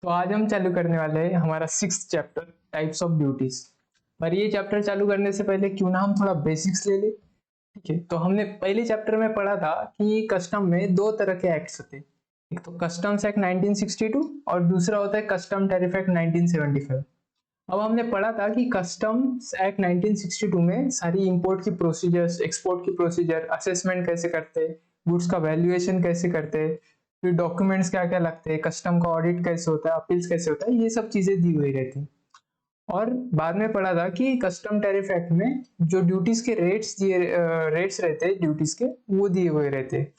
तो आज हम चालू करने वाले हैं हमारा 6th chapter types of duties. पर ये चैप्टर चालू करने से पहले क्यों ना हम थोड़ा बेसिक्स ले ले। ठीक है, तो हमने पहले चैप्टर में पढ़ा था कि कस्टम में दो तरह के एक्ट्स होते हैं। एक तो कस्टम्स एक्ट 1962 और दूसरा होता है कस्टम टैरिफ एक्ट 1975। अब हमने पढ़ा था कि कस्टम्स एक्ट 1962 में सारी इंपोर्ट की प्रोसीजर्स, एक्सपोर्ट की प्रोसीजर, असेसमेंट कैसे करते, गुड्स का वैल्यूएशन कैसे करते, फिर डॉक्यूमेंट्स क्या क्या लगते हैं, कस्टम का ऑडिट कैसे होता है, अपील्स कैसे होता है, ये सब चीजें दी हुई रहती। और बाद में पढ़ा था कि कस्टम टैरिफ एक्ट में जो ड्यूटीज के रेट्स रहते हैं ड्यूटीज के, वो दिए हुए रहते हैं।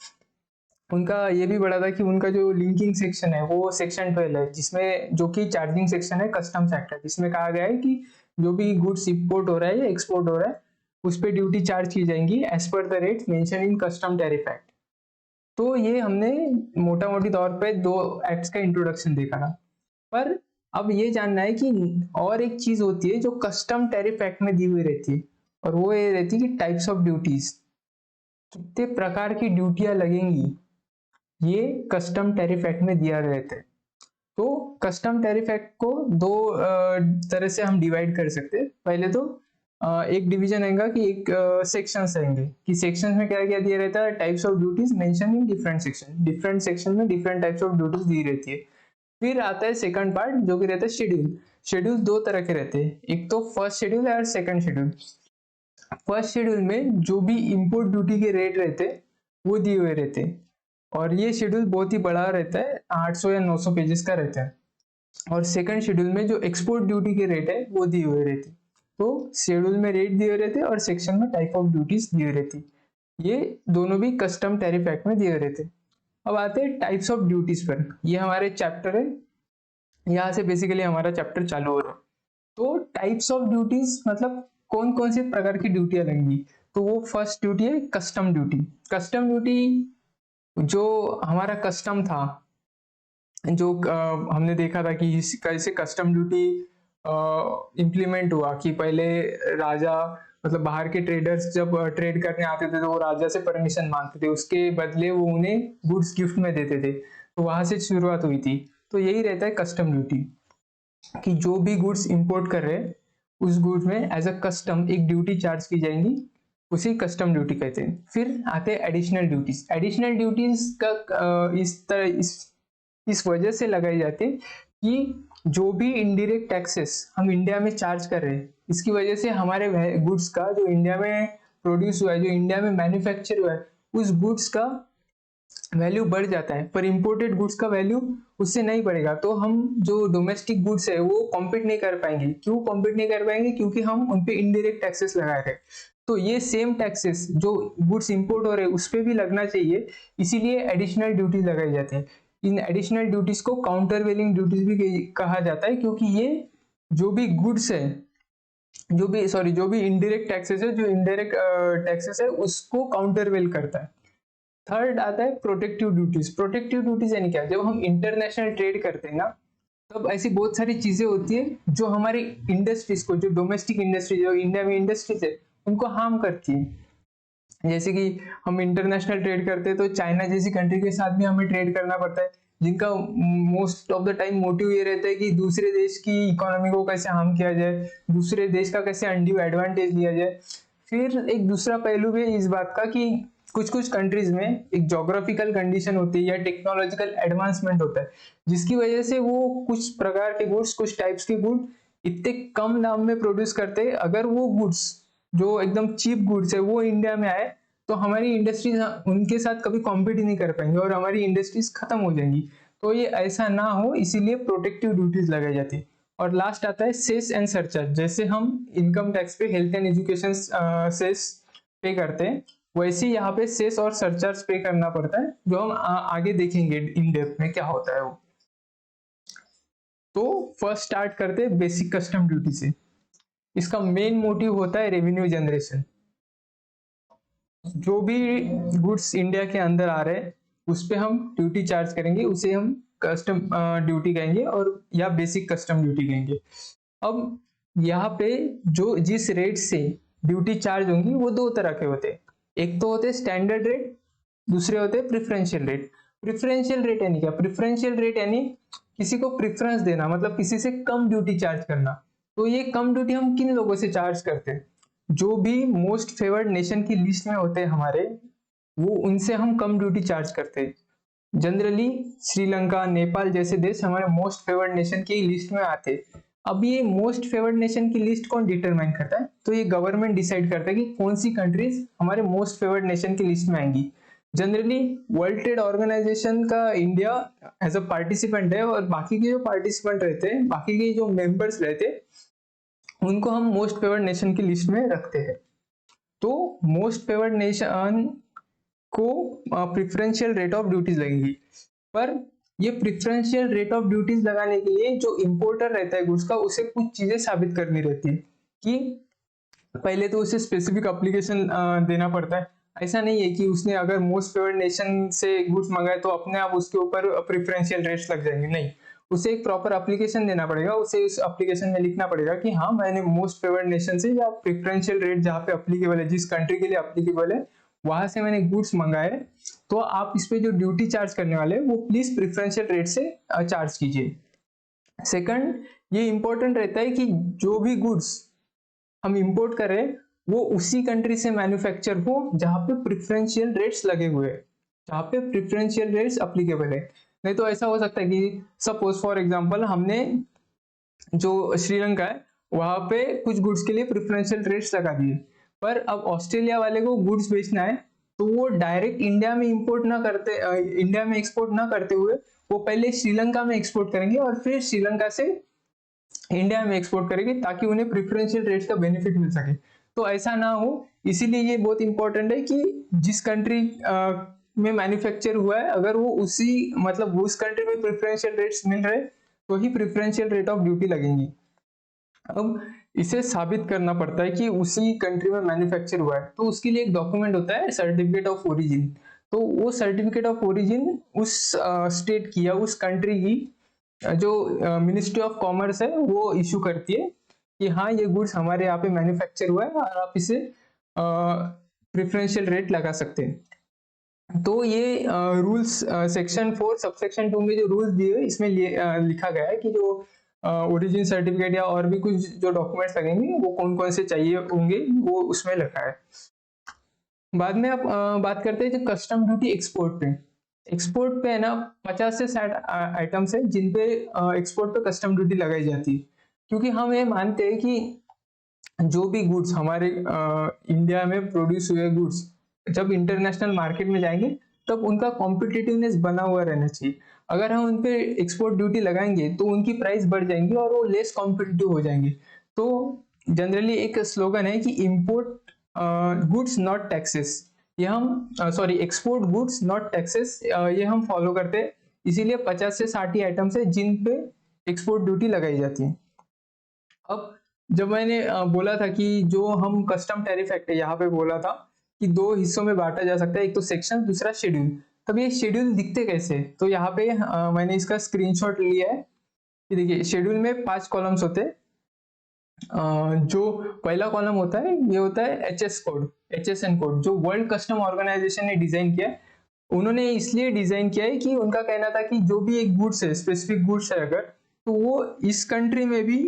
उनका ये भी पढ़ा था कि उनका जो लिंकिंग सेक्शन है वो सेक्शन 12 है, जिसमें जो कि चार्जिंग सेक्शन है कस्टम्स एक्ट है, जिसमें कहा गया है कि जो भी गुड्स इंपोर्ट हो रहा है या एक्सपोर्ट हो रहा है उस पर ड्यूटी चार्ज की जाएंगी as per the rates mention in custom tariff act. तो ये हमने मोटा मोटी तौर पे दो एक्ट्स का इंट्रोडक्शन देखा था। पर अब ये जानना है कि और एक चीज होती है जो कस्टम टैरिफ एक्ट में दी हुई रहती है, और वो ये रहती है कि टाइप्स ऑफ ड्यूटीज, कितने प्रकार की ड्यूटियां लगेंगी, ये कस्टम टैरिफ एक्ट में दिया रहता है। तो कस्टम टैरिफ एक्ट को दो तरह से हम डिवाइड कर सकते हैं। पहले तो एक डिवीजन रहेगा कि एक सेक्शंस रहेंगे कि सेक्शंस में क्या क्या दिया रहता है, types of duties mention in different section में डिफरेंट टाइप्स ऑफ ड्यूटीज दी रहती है। फिर आता है सेकंड पार्ट जो कि रहता है शेड्यूल। शेड्यूल दो तरह के रहते हैं, एक तो फर्स्ट शेड्यूल और सेकंड शेड्यूल। फर्स्ट शेड्यूल में जो भी इंपोर्ट ड्यूटी के रेट रहते वो दिए हुए रहते, और ये शेड्यूल बहुत ही बड़ा रहता है, 800 या 900 पेजेस का रहता है। और सेकंड शेड्यूल में जो एक्सपोर्ट ड्यूटी के रेट है वो दिए हुए रहते। तो शेड्यूल में रेट दिए हुए रहते और सेक्शन में टाइप ऑफ ड्यूटीज दिए रहती। ये दोनों भी कस्टम टैरिफ एक्ट में दिए हुए रहते। अब आते हैं टाइप्स ऑफ ड्यूटीज पर। ये हमारे चैप्टर है, यहाँ से बेसिकली हमारा चैप्टर चालू हो रहा है। तो टाइप्स ऑफ ड्यूटीज मतलब कौन कौन से प्रकार की ड्यूटियां लगेंगी। तो वो फर्स्ट ड्यूटी है कस्टम ड्यूटी। कस्टम ड्यूटी जो हमारा कस्टम था, जो हमने देखा था कि कैसे कस्टम ड्यूटी इम्प्लीमेंट हुआ कि पहले राजा मतलब बाहर के ट्रेडर्स जब ट्रेड करने आते थे तो वो राजा से परमिशन मांगते थे, उसके बदले वो उन्हें गुड्स गिफ्ट में देते थे। तो वहां से शुरुआत हुई थी। तो यही रहता है कस्टम ड्यूटी कि जो भी गुड्स इंपोर्ट कर रहे हैं उस गुड्स में एज अ कस्टम एक ड्यूटी चार्ज की जाएंगी, उसी कस्टम ड्यूटी कहते हैं। फिर आते हैं एडिशनल ड्यूटीज। एडिशनल ड्यूटीज का इस वजह से लगाई जाती है कि जो भी इनडायरेक्ट टैक्सेस हम इंडिया में चार्ज कर रहे हैं, इसकी वजह से हमारे गुड्स का जो इंडिया में प्रोड्यूस हुआ है, जो इंडिया में मैन्युफैक्चर हुआ है, उस गुड्स का वैल्यू बढ़ जाता है, पर इंपोर्टेड गुड्स का वैल्यू उससे नहीं बढ़ेगा। तो हम जो डोमेस्टिक गुड्स है वो कॉम्पीट नहीं कर पाएंगे। क्यों कॉम्पीट नहीं कर पाएंगे? क्योंकि हम उन पे इनडायरेक्ट टैक्सेस लगा रहे हैं। तो ये सेम टैक्सेस जो गुड्स इंपोर्ट हो रहे हैं उस पे भी लगना चाहिए, इसीलिए एडिशनल ड्यूटी लगाई जाती है। इन एडिशनल ड्यूटीज को काउंटर वेलिंग ड्यूटीज भी कहा जाता है, क्योंकि ये जो भी गुड्स है, जो भी इनडायरेक्ट टैक्सेस है, जो इनडायरेक्ट टैक्सेस है उसको काउंटर वेल करता है। थर्ड आता है प्रोटेक्टिव ड्यूटीज। प्रोटेक्टिव ड्यूटीज यानी क्या? जब हम इंटरनेशनल ट्रेड करते हैं ना, तब ऐसी बहुत सारी चीजें होती है जो हमारी इंडस्ट्रीज को, जो डोमेस्टिक इंडस्ट्री, जो इंडिया में इंडस्ट्रीज है, उनको हार्म करती है। जैसे कि हम इंटरनेशनल ट्रेड करते हैं तो चाइना जैसी कंट्री के साथ भी हमें ट्रेड करना पड़ता है, जिनका most of the time motive ये रहता है कि दूसरे देश की इकोनॉमी को कैसे हार्म किया जाए, दूसरे देश का कैसे अनड्यू एडवांटेज लिया जाए। फिर एक दूसरा पहलू भी है इस बात का कि कुछ कुछ कंट्रीज में एक जोग्राफिकल कंडीशन होती है या टेक्नोलॉजिकल एडवांसमेंट होता है, जिसकी वजह से वो कुछ प्रकार के गुड्स, कुछ टाइप्स के गुड इतने कम दाम में प्रोड्यूस करते हैं। अगर वो गुड्स जो एकदम चीप गुड्स है वो इंडिया में आए तो हमारी इंडस्ट्रीज उनके साथ कभी कॉम्पीट नहीं कर पाएंगे और हमारी इंडस्ट्रीज खत्म हो जाएंगी। तो ये ऐसा ना हो, इसीलिए प्रोटेक्टिव ड्यूटीज लगाई जाती है। और लास्ट आता है सेस एंड सरचार्ज। जैसे हम इनकम टैक्स पे, हेल्थ एंड एजुकेशन सेस पे करते हैं, वैसे यहाँ पे सेस और सरचार्ज पे करना पड़ता है, जो हम आगे देखेंगे इन डेप्थ में क्या होता है वो। तो फर्स्ट स्टार्ट करते हैं बेसिक कस्टम ड्यूटी से। इसका मेन मोटिव होता है रेवेन्यू जनरेशन। जो भी गुड्स इंडिया के अंदर आ रहे हैं उस पे हम ड्यूटी चार्ज करेंगे, उसे हम कस्टम ड्यूटी कहेंगे और या बेसिक कस्टम ड्यूटी कहेंगे। अब यहाँ पे जो जिस रेट से ड्यूटी चार्ज होंगी वो दो तरह के होते हैं। एक तो होते हैं स्टैंडर्ड रेट, दूसरे होते हैं प्रेफरेंशियल रेट। प्रेफरेंशियल रेट यानी क्या? प्रेफरेंशियल रेट यानी किसी को प्रेफरेंस देना, मतलब किसी से कम ड्यूटी चार्ज करना। तो ये कम ड्यूटी हम किन लोगों से चार्ज करते हैं? जो भी मोस्ट फेवर्ड नेशन की लिस्ट में होते हैं हमारे, वो उनसे हम कम ड्यूटी चार्ज करते हैं। जनरली श्रीलंका, नेपाल जैसे देश हमारे मोस्ट फेवर्ड नेशन की लिस्ट में आते हैं। अब ये मोस्ट फेवर्ड नेशन की लिस्ट कौन डिटरमाइन करता है? तो ये गवर्नमेंट डिसाइड करता है कि कौन सी कंट्रीज हमारे मोस्ट फेवर्ड नेशन की लिस्ट में आएंगी। जनरली वर्ल्ड ट्रेड ऑर्गेनाइजेशन का इंडिया एज अ पार्टिसिपेंट है, और बाकी के जो पार्टिसिपेंट रहते हैं, बाकी के जो मेंबर्स रहते हैं, उनको हम मोस्ट फेवर्ड नेशन की लिस्ट में रखते हैं। तो मोस्ट फेवर्ड नेशन को प्रिफरेंशियल रेट ऑफ ड्यूटीज लगेगी। पर ये प्रिफरेंशियल रेट ऑफ ड्यूटीज लगाने के लिए जो इंपोर्टर रहता है गुड्स का, उसे कुछ चीजें साबित करनी रहती है। कि पहले तो उसे स्पेसिफिक एप्लीकेशन देना पड़ता है। ऐसा नहीं है कि उसने अगर मोस्ट फेवर्ड नेशन से गुड्स मंगाए तो अपने आप उसके ऊपर प्रिफरेंशियल रेट्स लग जाएंगे, नहीं। उसे एक प्रॉपर एप्लीकेशन देना पड़ेगा, उसे उस एप्लीकेशन में लिखना पड़ेगा कि हाँ, मैंने मोस्ट फेवर्ड नेशन से, या प्रिफरेंशियल रेट जहाँ पे एप्लीकेबल है, जिस कंट्री के लिए एप्लीकेबल है, वहां से मैंने गुड्स मंगाए। तो आप इस पे जो ड्यूटी चार्ज करने वाले वो प्लीज प्रिफरेंशियल रेट से चार्ज कीजिए। सेकंड, ये इंपॉर्टेंट रहता है कि जो भी गुड्स हम इंपोर्ट करें वो उसी कंट्री से मैन्युफैक्चर हो जहां पे प्रिफरेंशियल रेट्स लगे हुए हैं, जहां पे प्रिफरेंशियल रेट्स एप्लीकेबल है। नहीं तो ऐसा हो सकता है कि सपोज फॉर एग्जांपल हमने जो श्रीलंका है वहां पे कुछ गुड्स के लिए प्रिफरेंशियल रेट्स लगा दिए, पर अब ऑस्ट्रेलिया वाले को गुड्स बेचना है, तो वो डायरेक्ट इंडिया में इंपोर्ट ना करते, इंडिया में एक्सपोर्ट ना करते हुए वो पहले श्रीलंका में एक्सपोर्ट करेंगे और फिर श्रीलंका से इंडिया में एक्सपोर्ट करेंगे, ताकि उन्हें प्रिफरेंशियल रेट्स का बेनिफिट मिल सके। तो ऐसा ना हो, इसीलिए ये बहुत इंपॉर्टेंट है कि जिस कंट्री में मैन्युफैक्चर हुआ है, अगर वो उसी मतलब उस कंट्री में प्रिफरेंशियल रेट्स मिल रहे तो ही प्रिफरेंशियल रेट ऑफ ड्यूटी लगेंगी। अब इसे साबित करना पड़ता है कि उसी कंट्री में मैन्युफैक्चर हुआ है, तो उसके लिए एक डॉक्यूमेंट होता है, सर्टिफिकेट ऑफ ओरिजिन। तो वो सर्टिफिकेट ऑफ ओरिजिन उस स्टेट की या उस कंट्री की जो मिनिस्ट्री ऑफ कॉमर्स है वो इशू करती है कि हाँ, ये गुड्स हमारे यहाँ पे मैन्युफैक्चर हुआ है और आप इसे प्रिफरेंशियल रेट लगा सकते हैं। तो ये रूल्स सेक्शन 4 सबसेक्शन 2 में जो रूल्स दिए हुए इसमें लिखा गया है कि जो ओरिजिन सर्टिफिकेट या और भी कुछ जो डॉक्यूमेंट्स लगेंगे वो कौन कौन से चाहिए होंगे, वो उसमें लिखा है। बाद में आप बात करते हैं जो कस्टम ड्यूटी एक्सपोर्ट पे। एक्सपोर्ट पे है ना 50 से 60 आइटम्स है जिन पे एक्सपोर्ट पे कस्टम ड्यूटी लगाई जाती है, क्योंकि हम ये मानते हैं कि जो भी गुड्स हमारे इंडिया में प्रोड्यूस हुए गुड्स जब इंटरनेशनल मार्केट में जाएंगे तब उनका कॉम्पिटिटिवनेस बना हुआ रहना चाहिए। अगर हम उन पे एक्सपोर्ट ड्यूटी लगाएंगे तो उनकी प्राइस बढ़ जाएंगी और वो लेस कॉम्पिटिटिव हो जाएंगे। तो जनरली एक स्लोगन है कि इम्पोर्ट गुड्स नॉट टैक्सेस, ये हम sorry export goods not taxes, ये हम फॉलो करते हैं। इसीलिए 50 से 60 आइटम्स है जिन पे एक्सपोर्ट ड्यूटी लगाई जाती है। अब जब मैंने बोला था कि जो हम कस्टम टैरिफ एक्ट है, यहाँ पे बोला था कि 2 हिस्सों में बांटा जा सकता है, एक तो सेक्शन, दूसरा शेड्यूल। तब ये शेड्यूल दिखते कैसे? तो यहाँ पे मैंने इसका स्क्रीनशॉट लिया है कि देखिए, शेड्यूल में 5 कॉलम्स होते हैं। जो पहला कॉलम होता है ये होता है एचएस कोड, HSN कोड, जो वर्ल्ड कस्टम ऑर्गेनाइजेशन ने डिजाइन किया है। उन्होंने इसलिए डिजाइन किया है कि उनका कहना था कि जो भी एक गुड्स है, स्पेसिफिक गुड्स है अगर, तो वो इस कंट्री में भी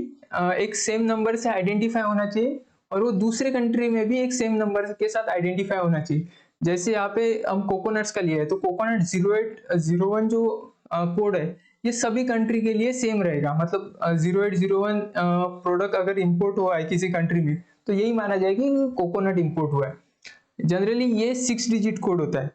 एक सेम नंबर से आइडेंटिफाई होना चाहिए और वो दूसरे कंट्री में भी एक सेम नंबर के साथ आइडेंटिफाई होना चाहिए। जैसे यहाँ पे हम कोकोनट्स का लिया है, तो कोकोनट 0801 जो कोड है ये सभी कंट्री के लिए सेम रहेगा। मतलब 0801 प्रोडक्ट अगर इंपोर्ट हुआ है किसी कंट्री में तो यही माना जाएगा कि कोकोनट इंपोर्ट हुआ है। जनरली ये 6 डिजिट कोड होता है,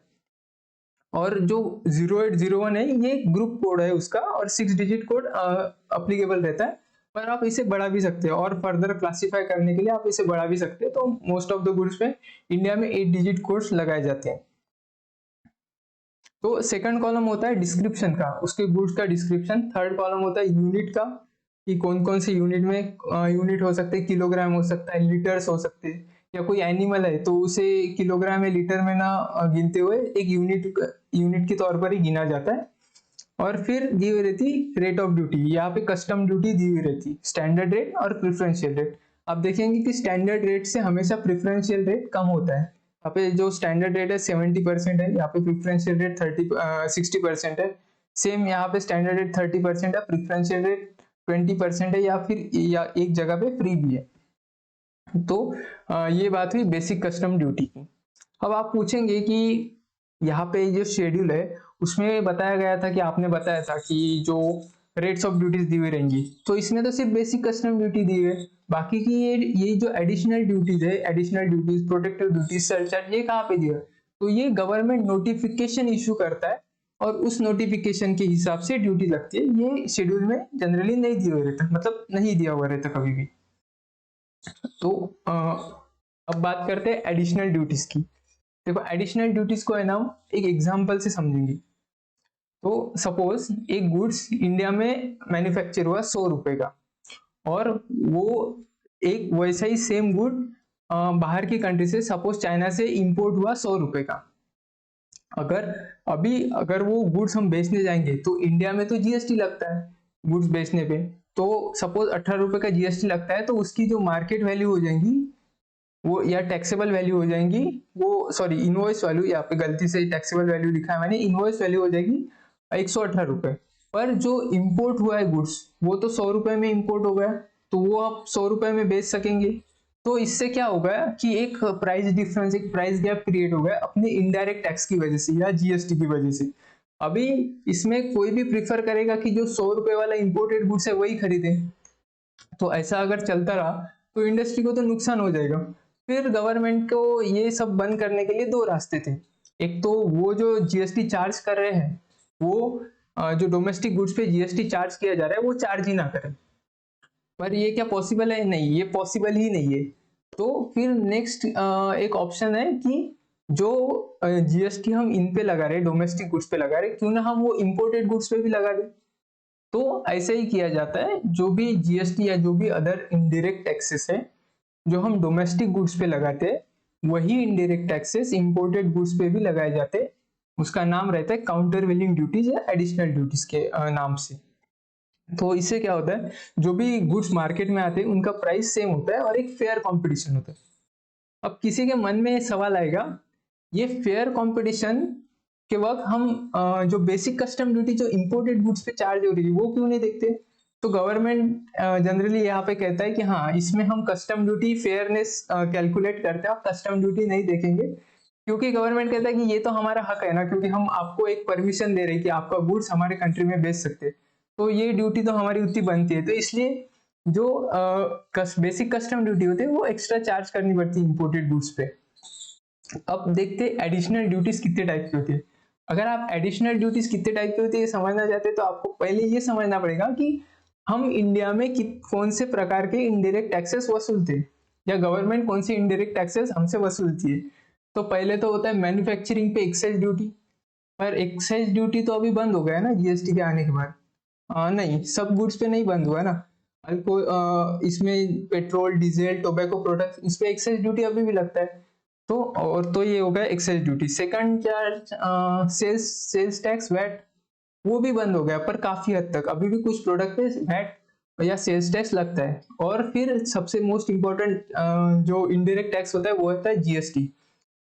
और जो 0801 है ये ग्रुप कोड है उसका, और 6 डिजिट कोड अप्लीकेबल रहता है। पर आप इसे बढ़ा भी सकते हो, और फर्दर क्लासिफाई करने के लिए आप इसे बढ़ा भी सकते हो। तो मोस्ट ऑफ द गुड्स पे इंडिया में 8 डिजिट कोड्स लगाए जाते हैं। तो सेकंड कॉलम होता है डिस्क्रिप्शन का, उसके गुड्स का डिस्क्रिप्शन। थर्ड कॉलम होता है यूनिट का, कि कौन कौन से यूनिट में, यूनिट हो सकते हैं किलोग्राम हो सकता है, लीटर्स हो सकते हैं, या कोई एनिमल है तो उसे किलोग्राम या लीटर में ना गिनते हुए एक यूनिट के तौर पर ही गिना जाता है। और फिर दी हुई रहती रेट ऑफ ड्यूटी, यहाँ पे कस्टम ड्यूटी दी हुई रहती, स्टैंडर्ड रेट और प्रिफरेंशियल रेट। आप देखेंगे कि स्टैंडर्ड रेट से हमेशा प्रिफरेंशियल रेट कम होता है। यहाँ पे जो स्टैंडर्ड रेट है 70% है, यहाँ पे प्रिफरेंशियल रेट 60% है। सेम यहाँ पे स्टैंडर्ड रेट 30% है, प्रिफरेंशियल रेट 20% है, या एक जगह पे फ्री भी है। तो ये बात हुई बेसिक कस्टम ड्यूटी की। अब आप पूछेंगे कि यहाँ पे जो शेड्यूल है उसमें बताया गया था कि आपने बताया था कि जो रेट्स ऑफ ड्यूटीज दी हुई रहेंगी, तो इसमें तो सिर्फ बेसिक कस्टम ड्यूटी दी हुई है, बाकी की ये जो एडिशनल ड्यूटीज है, additional duties, protective duties, surcharge, ये कहाँ पे दिया है? तो ये गवर्नमेंट नोटिफिकेशन इशू करता है और उस नोटिफिकेशन के हिसाब से ड्यूटी लगती है। ये शेड्यूल में जनरली नहीं दिया हुआ रहता, मतलब नहीं दिया हुआ रहता कभी भी। तो अब बात करते हैं एडिशनल ड्यूटीज की। देखो एडिशनल ड्यूटीज को है ना एक एग्जांपल से समझेंगे। तो सपोज एक गुड्स इंडिया में मैन्युफैक्चर हुआ 100 रुपए का, और वो एक वैसा ही सेम गुड बाहर की कंट्री से, सपोज चाइना से इंपोर्ट हुआ 100 रुपए का। अगर वो गुड्स हम बेचने जाएंगे तो इंडिया में तो जीएसटी लगता है गुड्स बेचने पे, तो सपोज 18 रुपए का जीएसटी लगता है, तो उसकी जो मार्केट वैल्यू हो जाएंगी वो, या टैक्सेबल वैल्यू हो जाएंगी वो, सॉरी इनवॉइस वैल्यू, यहाँ पे गलती से टैक्सेबल वैल्यू लिखा है मैंने, इनवॉइस वैल्यू हो जाएगी 118 रुपए। पर जो इंपोर्ट हुआ है गुड्स वो तो 100 रुपए में इंपोर्ट हो गया, तो वो आप 100 रुपए में बेच सकेंगे। तो इससे क्या होगा कि एक प्राइस डिफरेंस, एक प्राइस गैप क्रिएट हो गया अपने इनडायरेक्ट टैक्स की वजह से या जीएसटी की वजह से। अभी इसमें कोई भी प्रिफर करेगा कि जो 100 रुपए वाला इंपोर्टेड गुड्स है वही खरीदे, तो ऐसा अगर चलता रहा तो इंडस्ट्री को तो नुकसान हो जाएगा। फिर गवर्नमेंट को ये सब बंद करने के लिए दो रास्ते थे। एक तो वो जो जीएसटी चार्ज कर रहे हैं वो जो डोमेस्टिक गुड्स पे जीएसटी चार्ज किया जा रहा है वो चार्ज ही ना करें। पर ये क्या पॉसिबल है? नहीं, ये पॉसिबल ही नहीं है। तो फिर नेक्स्ट एक ऑप्शन है कि जो जीएसटी हम इन पे लगा रहे हैं, डोमेस्टिक गुड्स पे लगा रहे हैं, क्यों ना हम वो इंपोर्टेड गुड्स पे भी लगा दें। तो ऐसे ही किया जाता है, जो भी जीएसटी या जो भी अदर इनडायरेक्ट टैक्सेस है जो हम डोमेस्टिक गुड्स पे लगाते हैं वही इनडायरेक्ट टैक्सेस इंपोर्टेड गुड्स पे भी लगाए जाते हैं। उसका नाम रहता है काउंटर वेलिंग ड्यूटीज या एडिशनल ड्यूटीज के नाम से। तो इससे क्या होता है, जो भी गुड्स मार्केट में आते हैं उनका प्राइस सेम होता है और एक फेयर कंपटीशन होता है। अब किसी के मन में सवाल आएगा, ये फेयर कंपटीशन के वक्त हम जो बेसिक कस्टम ड्यूटी जो इंपोर्टेड गुड्स पे चार्ज हो रही है वो क्यों नहीं देखते? तो गवर्नमेंट जनरली यहाँ पे कहता है कि हाँ, इसमें हम कस्टम ड्यूटी फेयरनेस कैलकुलेट करते हैं, आप कस्टम ड्यूटी नहीं देखेंगे, क्योंकि गवर्नमेंट कहता है कि ये तो हमारा हक है ना, क्योंकि हम आपको एक परमिशन दे रहे हैं कि आपका गुड्स हमारे कंट्री में बेच सकते हैं, तो ये ड्यूटी तो हमारी उतनी बनती है। तो इसलिए जो बेसिक कस्टम ड्यूटी होती है वो एक्स्ट्रा चार्ज करनी पड़ती है इंपोर्टेड गुड्स पे। अब देखते हैं एडिशनल ड्यूटीज कितने टाइप की होती है। अगर आप एडिशनल ड्यूटीज कितने टाइप की होती है ये समझना चाहते हैं तो आपको पहले ये समझना पड़ेगा कि हम इंडिया में कौन से प्रकार के इनडायरेक्ट टैक्सेस वसूलते हैं, या गवर्नमेंट कौन सी इनडायरेक्ट टैक्सेस हमसे वसूलती है। तो पहले तो होता है मैन्युफैक्चरिंग पे एक्साइज ड्यूटी, पर एक्साइज ड्यूटी तो अभी बंद हो गया है ना जीएसटी के आने के बाद। नहीं, सब गुड्स पे नहीं बंद हुआ ना, इसमें पेट्रोल, डीजल, टोबैको प्रोडक्ट, इस पे एक्साइज ड्यूटी अभी भी लगता है। तो ये हो गया excise duty. Second charge sales tax, VAT, वो भी बंद हो गया पर काफी हद तक, अभी भी कुछ प्रोडक्ट पे वैट या सेल्स टैक्स लगता है। और फिर सबसे मोस्ट इंपॉर्टेंट जो इनडायरेक्ट टैक्स होता है वो होता है जीएसटी,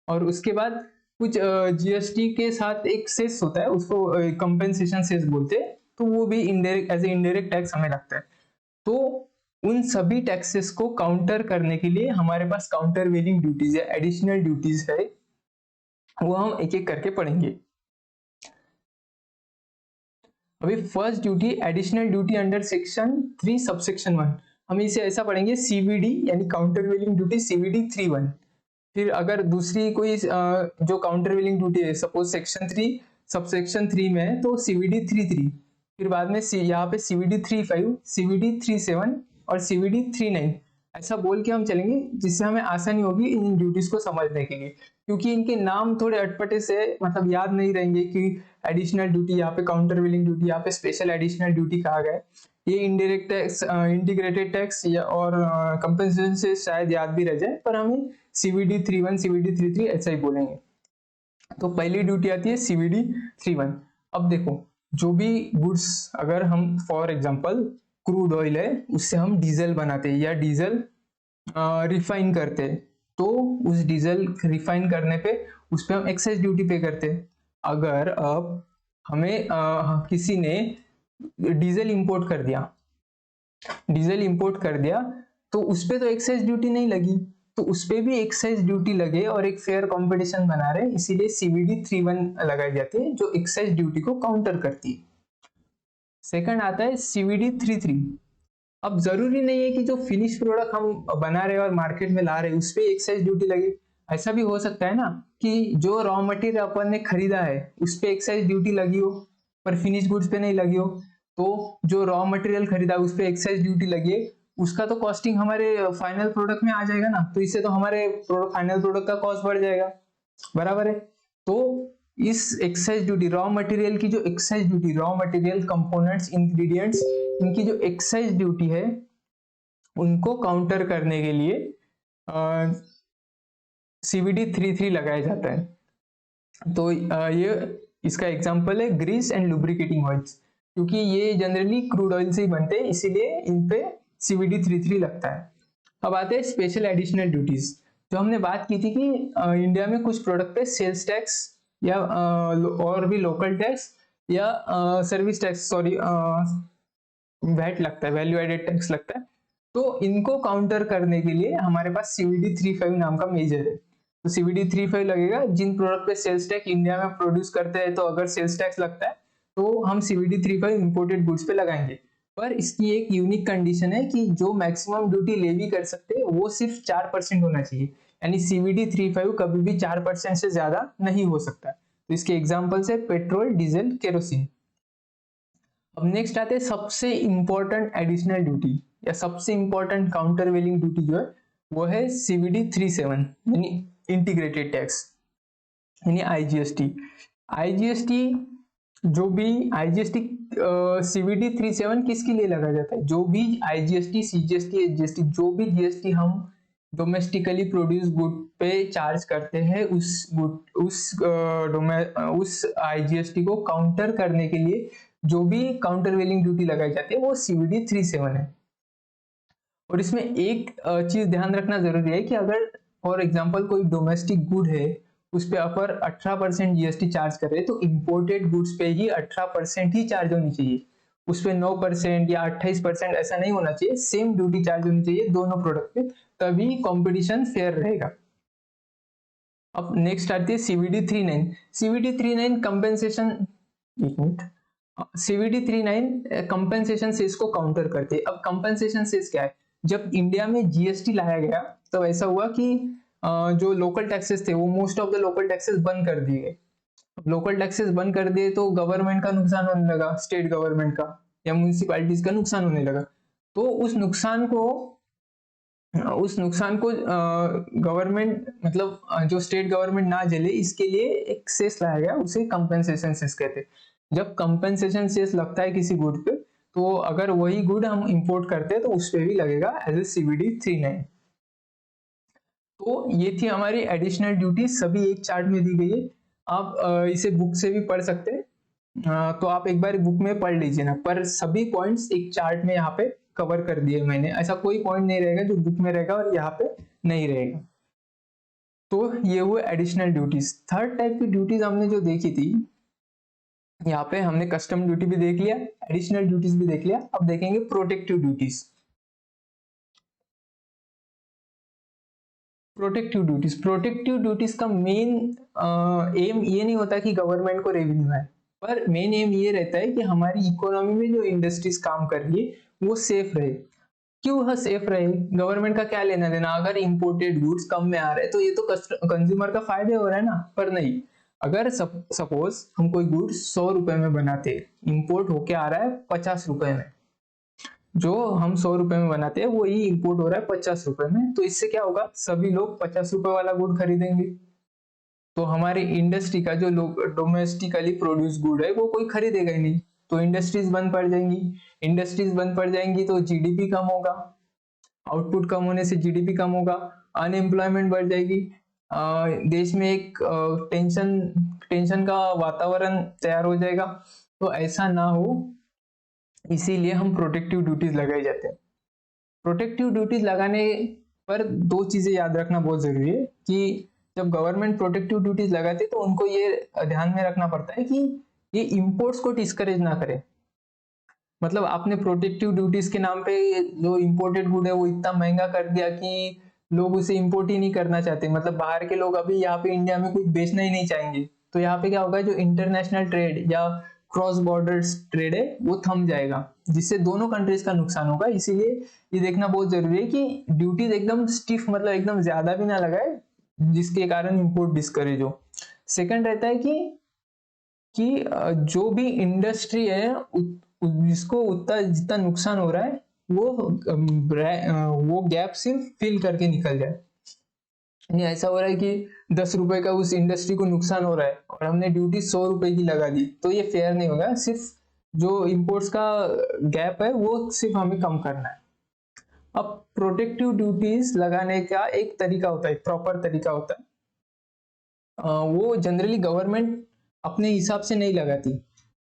और उसके बाद कुछ जीएसटी के साथ एक सेस होता है, उसको कंपेंसेशन सेस बोलते हैं, तो वो भी indirect as a indirect tax हमें लगता है। तो उन सभी टैक्सेस को काउंटर करने के लिए हमारे पास काउंटर वेलिंग ड्यूटीज या एडिशनल ड्यूटीज है, वो हम एक एक करके पढ़ेंगे। अभी first duty additional duty under section 3 subsection 1, हम इसे ऐसा पढ़ेंगे सीवीडी यानी काउंटर वेलिंग ड्यूटी सीवीडी 3(1). फिर अगर दूसरी कोई जो काउंटर वेलिंग ड्यूटी है सपोज सेक्शन 3 सबसेक्शन 3 में है तो सीवीडी 3(3), फिर बाद में यहाँ पे सीवीडी 3(5), सीवीडी 3(7) और सीवीडी 3(9), ऐसा बोल के हम चलेंगे जिससे हमें आसानी होगी इन ड्यूटीज को समझने के लिए, क्योंकि इनके नाम थोड़े अटपटे से मतलब याद नहीं रहेंगे कि एडिशनल ड्यूटी यहाँ पे, काउंटर वेलिंग ड्यूटी यहाँ पे, स्पेशल एडिशनल ड्यूटी कहा गया है। ये इनडायरेक्ट टैक्स, इंटीग्रेटेड टैक्स या और कंपेंसेशन से शायद याद भी रह जाए, पर हमें सीवीडी 3(1), सीवीडी 3(3) ऐसा ही बोलेंगे। तो पहली ड्यूटी आती है सीवीडी 3(1). अब देखो, जो भी गुड्स, अगर हम फॉर एग्जांपल क्रूड ऑयल है उससे हम डीजल बनाते हैं या डीजल रिफाइन करते हैं, तो उस डीजल रिफाइन करने पे उस पर हम एक्साइज ड्यूटी पे करते हैं। अगर अब हमें किसी ने डीजल इंपोर्ट कर दिया तो उस पे तो एक्साइज ड्यूटी नहीं लगी, तो उस पे भी एक्साइज ड्यूटी लगे और एक फेयर कंपटीशन बना रहे, इसीलिए CVD 31 लगाई जाती है जो एक्साइज ड्यूटी को काउंटर करती है। सेकंड आता है CVD 33। अब जरूरी नहीं है कि जो फिनिश प्रोडक्ट हम बना रहे हैं और मार्केट में ला रहे हैं उस पे एक्साइज ड्यूटी लगे। ऐसा भी हो सकता है ना कि जो रॉ मटेरियल अपन ने खरीदा है उस पे एक्साइज ड्यूटी लगी हो पर फिनिश गुड्स पे नहीं लगी हो, तो जो रॉ मटेरियल खरीदा उस पे एक्साइज ड्यूटी लगी है, उसका तो कॉस्टिंग हमारे फाइनल प्रोडक्ट में आ जाएगा ना, तो इससे तो हमारे फाइनल प्रोडक्ट का कॉस्ट बढ़ जाएगा, बराबर है। तो इस एक्साइज ड्यूटी रॉ मटेरियल की जो excise duty, raw material components ingredients, इनकी जो एक्साइज ड्यूटी है उनको काउंटर करने के लिए CVD 33 लगाया जाता है। तो ये इसका एग्जांपल है ग्रीस एंड लुब्रिकेटिंग ऑयल्स, क्योंकि ये जनरली क्रूड ऑयल से ही बनते हैं इसीलिए इन पे CVD 33 लगता है। अब आते हैं स्पेशल एडिशनल ड्यूटीज। जो हमने बात की थी कि इंडिया में कुछ प्रोडक्ट पे सेल्स टैक्स या और भी लोकल टैक्स या सर्विस टैक्स, सॉरी वैट लगता है, वैल्यू एडेड टैक्स लगता है। तो इनको काउंटर करने के लिए हमारे पास CVD 35 नाम का मेजर है। तो CVD 35 लगेगा जिन प्रोडक्ट पे सेल्स टैक्स इंडिया में प्रोड्यूस करते हैं, तो अगर सेल्स टैक्स लगता है तो हम CVD 35 इंपोर्टेड गुड्स पे लगाएंगे। पर इसकी एक यूनिक कंडीशन है कि जो मैक्सिमम ड्यूटी लेवी कर सकते हैं वो सिर्फ 4% होना चाहिए, यानी CVD 35 कभी भी 4% से ज्यादा नहीं हो सकता। तो इसके एग्जाम्पल्स है पेट्रोल, डीजल, केरोसिन। अब नेक्स्ट आते हैं सबसे इंपॉर्टेंट एडिशनल ड्यूटी या सबसे इंपॉर्टेंट काउंटर वेलिंग ड्यूटी जो है वो है CVD 37 यानी इंटीग्रेटेड टैक्स यानी IGST। जो भी IGST CVD 37 किसके लिए लगाया जाता है, जो भी IGST, CGST, HGST, जो भी GST हम डोमेस्टिकली प्रोड्यूस गुड पे चार्ज करते हैं उस IGST को काउंटर करने के लिए जो भी काउंटर वेलिंग ड्यूटी लगाई जाती है वो CVD 37 है। और इसमें एक चीज ध्यान रखना जरूरी है कि अगर फॉर एग्जांपल कोई डोमेस्टिक गुड है उस पे अपर 18% GST चार्ज कर रहे हैं तो इंपोर्टेड गुड्स पे ही 18% ही चार्ज होनी चाहिए, उस पे 9% या 28% ऐसा नहीं होना चाहिए, सेम ड्यूटी चार्ज होनी चाहिए दोनों प्रोडक्ट पे, तभी कंपटीशन फेयर रहेगा। अब नेक्स्ट आती है CVD 39। CVD 39 कंपेंसेशन, एक मिनट, CVD 39 कंपेंसेशन सेस को काउंटर करते हैं। अब कंपेंसेशन सेस क्या है, जब इंडिया में GST लाया गया तो ऐसा हुआ कि जो लोकल टैक्सेस थे वो most of the local taxes बंद कर दिए गए। लोकल टैक्सेस बंद कर दिए तो गवर्नमेंट का नुकसान होने लगा, स्टेट गवर्नमेंट का या म्यूनिसिपैलिटीज का नुकसान होने लगा। तो उस नुकसान को गवर्नमेंट मतलब जो स्टेट गवर्नमेंट ना झेले इसके लिए एक सेस लाया गया, उसे कंपेंसेशन सेस कहते हैं। जब कंपेंसेशन सेस लगता है किसी गुड पे तो अगर वही गुड हम इंपोर्ट करते हैं तो उस पे भी लगेगा एज ए CVD 39। तो ये थी हमारी एडिशनल ड्यूटी, सभी एक चार्ट में दी गई है। आप इसे बुक से भी पढ़ सकते हैं, तो आप एक बार बुक में पढ़ लीजिए ना, पर सभी पॉइंट्स एक चार्ट में यहाँ पे कवर कर दिए मैंने, ऐसा कोई पॉइंट नहीं रहेगा जो बुक में रहेगा और यहाँ पे नहीं रहेगा। तो ये हुए एडिशनल ड्यूटीज। थर्ड टाइप की ड्यूटीज हमने जो देखी थी, यहाँ पे हमने कस्टम ड्यूटी भी देख लिया, एडिशनल ड्यूटीज भी देख लिया, अब देखेंगे प्रोटेक्टिव ड्यूटीज। प्रोटेक्टिव ड्यूटीज का मेन एम ये नहीं होता कि गवर्नमेंट को रेवेन्यू है, पर मेन एम ये रहता है कि हमारी इकोनॉमी में जो इंडस्ट्रीज काम कर रही है वो सेफ रहे। क्यों सेफ रहे, गवर्नमेंट का क्या लेना देना, अगर इंपोर्टेड गुड्स कम में आ रहे हैं तो ये तो कंज्यूमर का फायदे हो रहा है ना, पर नहीं। अगर सपोज हम कोई गुड्स 100 रुपए में बनाते, इंपोर्ट होके आ रहा है 50 रुपए में, जो हम 100 रुपए में बनाते हैं वो ही इंपोर्ट हो रहा है 50 रुपए में, तो इससे क्या होगा, सभी लोग 50 रुपए वाला गुड खरीदेंगे, तो हमारी इंडस्ट्री का जो लोग डोमेस्टिकली प्रोड्यूस गुड है वो कोई खरीदेगा ही नहीं, तो इंडस्ट्रीज बंद पड़ जाएंगी। इंडस्ट्रीज बंद पड़ जाएंगी तो GDP कम होगा, आउटपुट कम होने से GDP कम होगा, अनएम्प्लॉयमेंट बढ़ जाएगी, देश में एक टेंशन का वातावरण तैयार हो जाएगा। तो ऐसा ना हो इसीलिए हम प्रोटेक्टिव ड्यूटीज लगाई जाते हैं। प्रोटेक्टिव ड्यूटीज लगाने पर दो चीजें याद रखना बहुत जरूरी है, कि जब गवर्नमेंट प्रोटेक्टिव ड्यूटीज लगाती है तो उनको ये ध्यान में रखना पड़ता है कि ये इंपोर्ट्स को डिस्करेज ना करे। मतलब आपने प्रोटेक्टिव ड्यूटीज के नाम पे जो इम्पोर्टेड गुड है वो इतना महंगा कर दिया कि लोग उसे इंपोर्ट ही नहीं करना चाहते। मतलब बाहर के लोग अभी यहाँ पे इंडिया में कुछ बेचना ही नहीं चाहेंगे। तो यहाँ पे क्या होगा, जो इंटरनेशनल ट्रेड या क्रॉस बॉर्डर ट्रेड है वो थम जाएगा, जिससे दोनों कंट्रीज का नुकसान होगा। इसीलिए ये देखना बहुत जरूरी है कि ड्यूटीज एकदम स्टिफ, मतलब एकदम ज्यादा भी ना लगाए जिसके कारण इंपोर्ट डिस्करेज हो। सेकंड रहता है कि जो भी इंडस्ट्री है जिसको उतना जितना नुकसान हो रहा है वो गैप सिर्फ फिल करके निकल जाए। नहीं ऐसा हो रहा है कि 10 रुपए का उस इंडस्ट्री को नुकसान हो रहा है और हमने ड्यूटी 100 रुपए की लगा दी, तो ये फेयर नहीं होगा। सिर्फ जो इंपोर्ट्स का गैप है वो सिर्फ हमें कम करना है। अब प्रोटेक्टिव ड्यूटीज लगाने का एक तरीका होता है, प्रॉपर तरीका होता है। वो जनरली गवर्नमेंट अपने हिसाब से नहीं लगाती।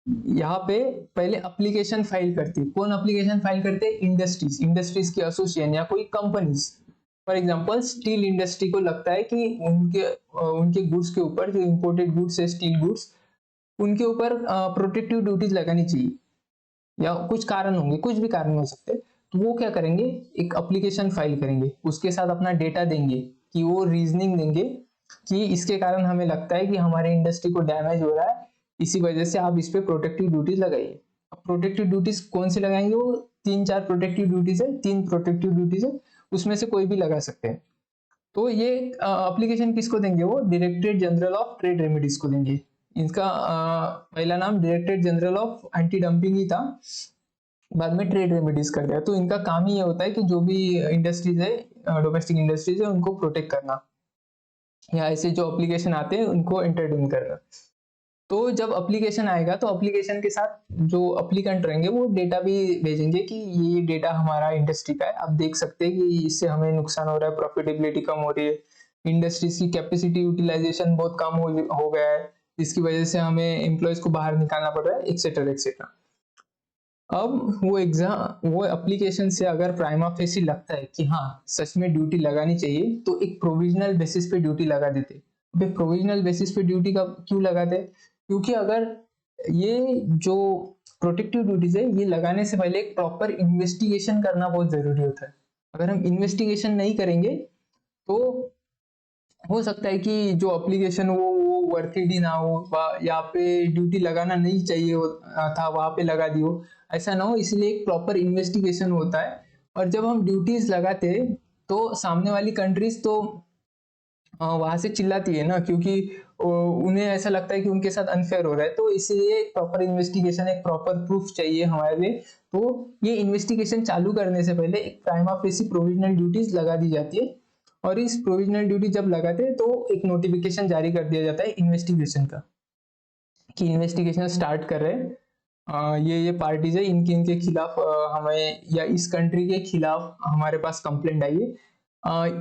यहाँ पे पहले एप्लीकेशन फाइल करती है। कौन एप्लीकेशन फाइल करते हैं? इंडस्ट्रीज की एसोसिएशन या कोई companies. For example steel industry को लगता है कि उनके गुड्स के ऊपर, जो इंपोर्टेड गुड्स है स्टील गुड्स, उनके ऊपर प्रोटेक्टिव ड्यूटीज लगानी चाहिए, या कुछ कारण होंगे, कुछ भी कारण हो सकते हैं। तो वो क्या करेंगे, एक एप्लीकेशन फाइल करेंगे, उसके साथ अपना डेटा देंगे कि वो रीजनिंग देंगे कि इसके कारण हमें लगता है कि हमारे इंडस्ट्री को डैमेज हो रहा है, इसी वजह से आप इस पे प्रोटेक्टिव ड्यूटीज लगाइए। अब प्रोटेक्टिव ड्यूटीज कौन सी लगाएंगे? वो 3-4 प्रोटेक्टिव ड्यूटीज है, 3 प्रोटेक्टिव ड्यूटीज है, उसमें से कोई भी लगा सकते हैं। तो ये एप्लीकेशन किसको देंगे? वो directorate general of trade remedies को देंगे। इनका पहला नाम directorate general of anti dumping ही था, बाद में ट्रेड रेमेडीज कर दिया। तो इनका काम ही ये होता है कि जो भी इंडस्ट्रीज है, डोमेस्टिक इंडस्ट्रीज है, उनको प्रोटेक्ट करना, या ऐसे जो एप्लीकेशन आते हैं उनको एंटरटेन करना। तो जब एप्लीकेशन आएगा तो एप्लीकेशन के साथ जो एप्लीकेंट रहेंगे वो डेटा भी भेजेंगे कि ये डेटा हमारा इंडस्ट्री का है, आप देख सकते हैं कि इससे हमें नुकसान हो रहा है, प्रॉफिटेबिलिटी कम हो रही है, इंडस्ट्रीज की कैपेसिटी यूटिलाइजेशन बहुत कम हो गया है, जिसकी वजह से हमें एम्प्लॉयज को बाहर निकालना पड़ रहा है, एक्सेट्रा एक्सेट्रा। अब वो एप्लीकेशन से अगर प्राइमा फेसी लगता है कि हाँ सच में ड्यूटी लगानी चाहिए, तो एक प्रोविजनल बेसिस पे ड्यूटी लगा देते। प्रोविजनल बेसिस पे ड्यूटी का क्यों लगाते? क्योंकि अगर ये जो प्रोटेक्टिव ड्यूटीज है ये लगाने से पहले एक प्रॉपर इन्वेस्टिगेशन करना बहुत जरूरी होता है। अगर हम इन्वेस्टिगेशन नहीं करेंगे तो हो सकता है कि जो एप्लीकेशन वो वर्थ इट ही ना हो, यहाँ पे ड्यूटी लगाना नहीं चाहिए था, वहां पे लगा दी हो, ऐसा ना हो। इसलिए एक प्रॉपर इन्वेस्टिगेशन होता है। और जब हम ड्यूटीज लगाते तो सामने वाली कंट्रीज तो वहां से चिल्लाती है ना, क्योंकि उन्हें ऐसा लगता है कि उनके साथ अनफेयर हो रहा है। तो इसलिए एक प्रॉपर इन्वेस्टिगेशन, एक प्रॉपर प्रूफ चाहिए हमारे लिए। तो ये इन्वेस्टिगेशन चालू करने से पहले एक प्राइमा फेसी प्रोविजनल ड्यूटीज लगा दी जाती है। और इस प्रोविजनल ड्यूटी जब लगाते हैं तो एक नोटिफिकेशन जारी कर दिया जाता है इन्वेस्टिगेशन का, कि इन्वेस्टिगेशन स्टार्ट कर रहे हैं, ये पार्टीज है, इनके इनके खिलाफ हमें या इस कंट्री के खिलाफ हमारे पास कंप्लेंट आई है।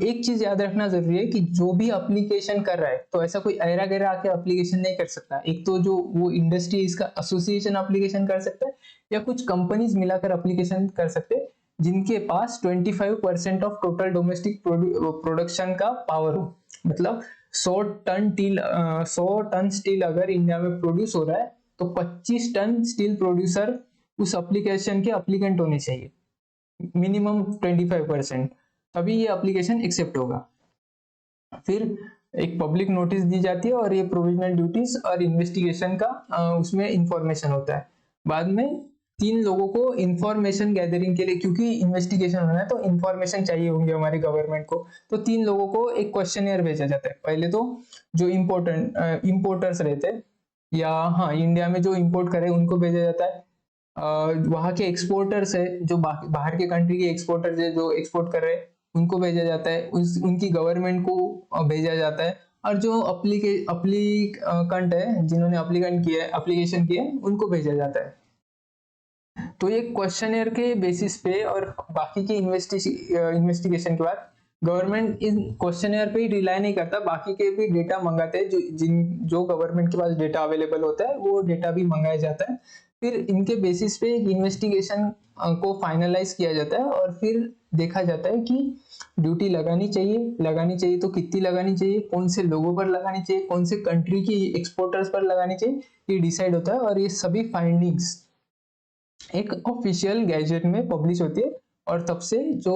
एक चीज याद रखना जरूरी है कि जो भी एप्लीकेशन कर रहा है तो ऐसा कोई ऐरा गैरा आके एप्लीकेशन नहीं कर सकता। एक तो जो वो इंडस्ट्री इसका एसोसिएशन एप्लीकेशन कर सकता है, या कुछ कंपनीज मिलाकर एप्लीकेशन कर सकते हैं जिनके पास 25% ऑफ टोटल डोमेस्टिक प्रोडक्शन का पावर हो। मतलब 100 टन स्टील अगर इंडिया में प्रोड्यूस हो रहा है तो 25 टन स्टील प्रोड्यूसर उस एप्लीकेशन के एप्लीकेंट होने चाहिए, मिनिमम 25%, तभी ये एप्लीकेशन एक्सेप्ट होगा। फिर एक पब्लिक नोटिस दी जाती है और ये प्रोविजनल ड्यूटीज और इन्वेस्टिगेशन का उसमें इंफॉर्मेशन होता है। बाद में 3 लोगों को इंफॉर्मेशन गैदरिंग के लिए, क्योंकि इन्वेस्टिगेशन होना है तो इंफॉर्मेशन चाहिए होंगे हमारी गवर्नमेंट को, तो 3 लोगों को एक क्वेश्चनियर भेजा जाता है। पहले तो जो इम्पोर्टर्स रहते हैं, या हाँ इंडिया में जो इम्पोर्ट करे उनको भेजा जाता है। वहाँ के एक्सपोर्टर्स है, जो बाहर के कंट्री के एक्सपोर्टर्स है जो एक्सपोर्ट कर रहे हैं, उनको भेजा जाता है। उनकी गवर्नमेंट को भेजा जाता है। और जो अप्लीकेंट है, जिन्होंने एप्लीकेशन किया है, उनको भेजा जाता है। तो ये क्वेश्चनियर के बेसिस पे और बाकी के इन्वेस्टिगेशन के बाद गवर्नमेंट इन क्वेश्चनियर पे ही रिलाई नहीं करता, बाकी के भी डेटा मंगाते हैं। जो गवर्नमेंट के पास डेटा अवेलेबल होता है वो डेटा भी मंगाया जाता है। फिर इनके बेसिस पे इन्वेस्टिगेशन को फाइनलाइज किया जाता है और फिर देखा जाता है कि ड्यूटी लगानी चाहिए तो कितनी लगानी चाहिए, कौन से लोगों पर लगानी चाहिए, कौन से कंट्री की एक्सपोर्टर्स पर लगानी चाहिए, ये डिसाइड होता है। और ये सभी फाइंडिंग्स एक ऑफिशियल गैजेट में पब्लिश होती है और तब से जो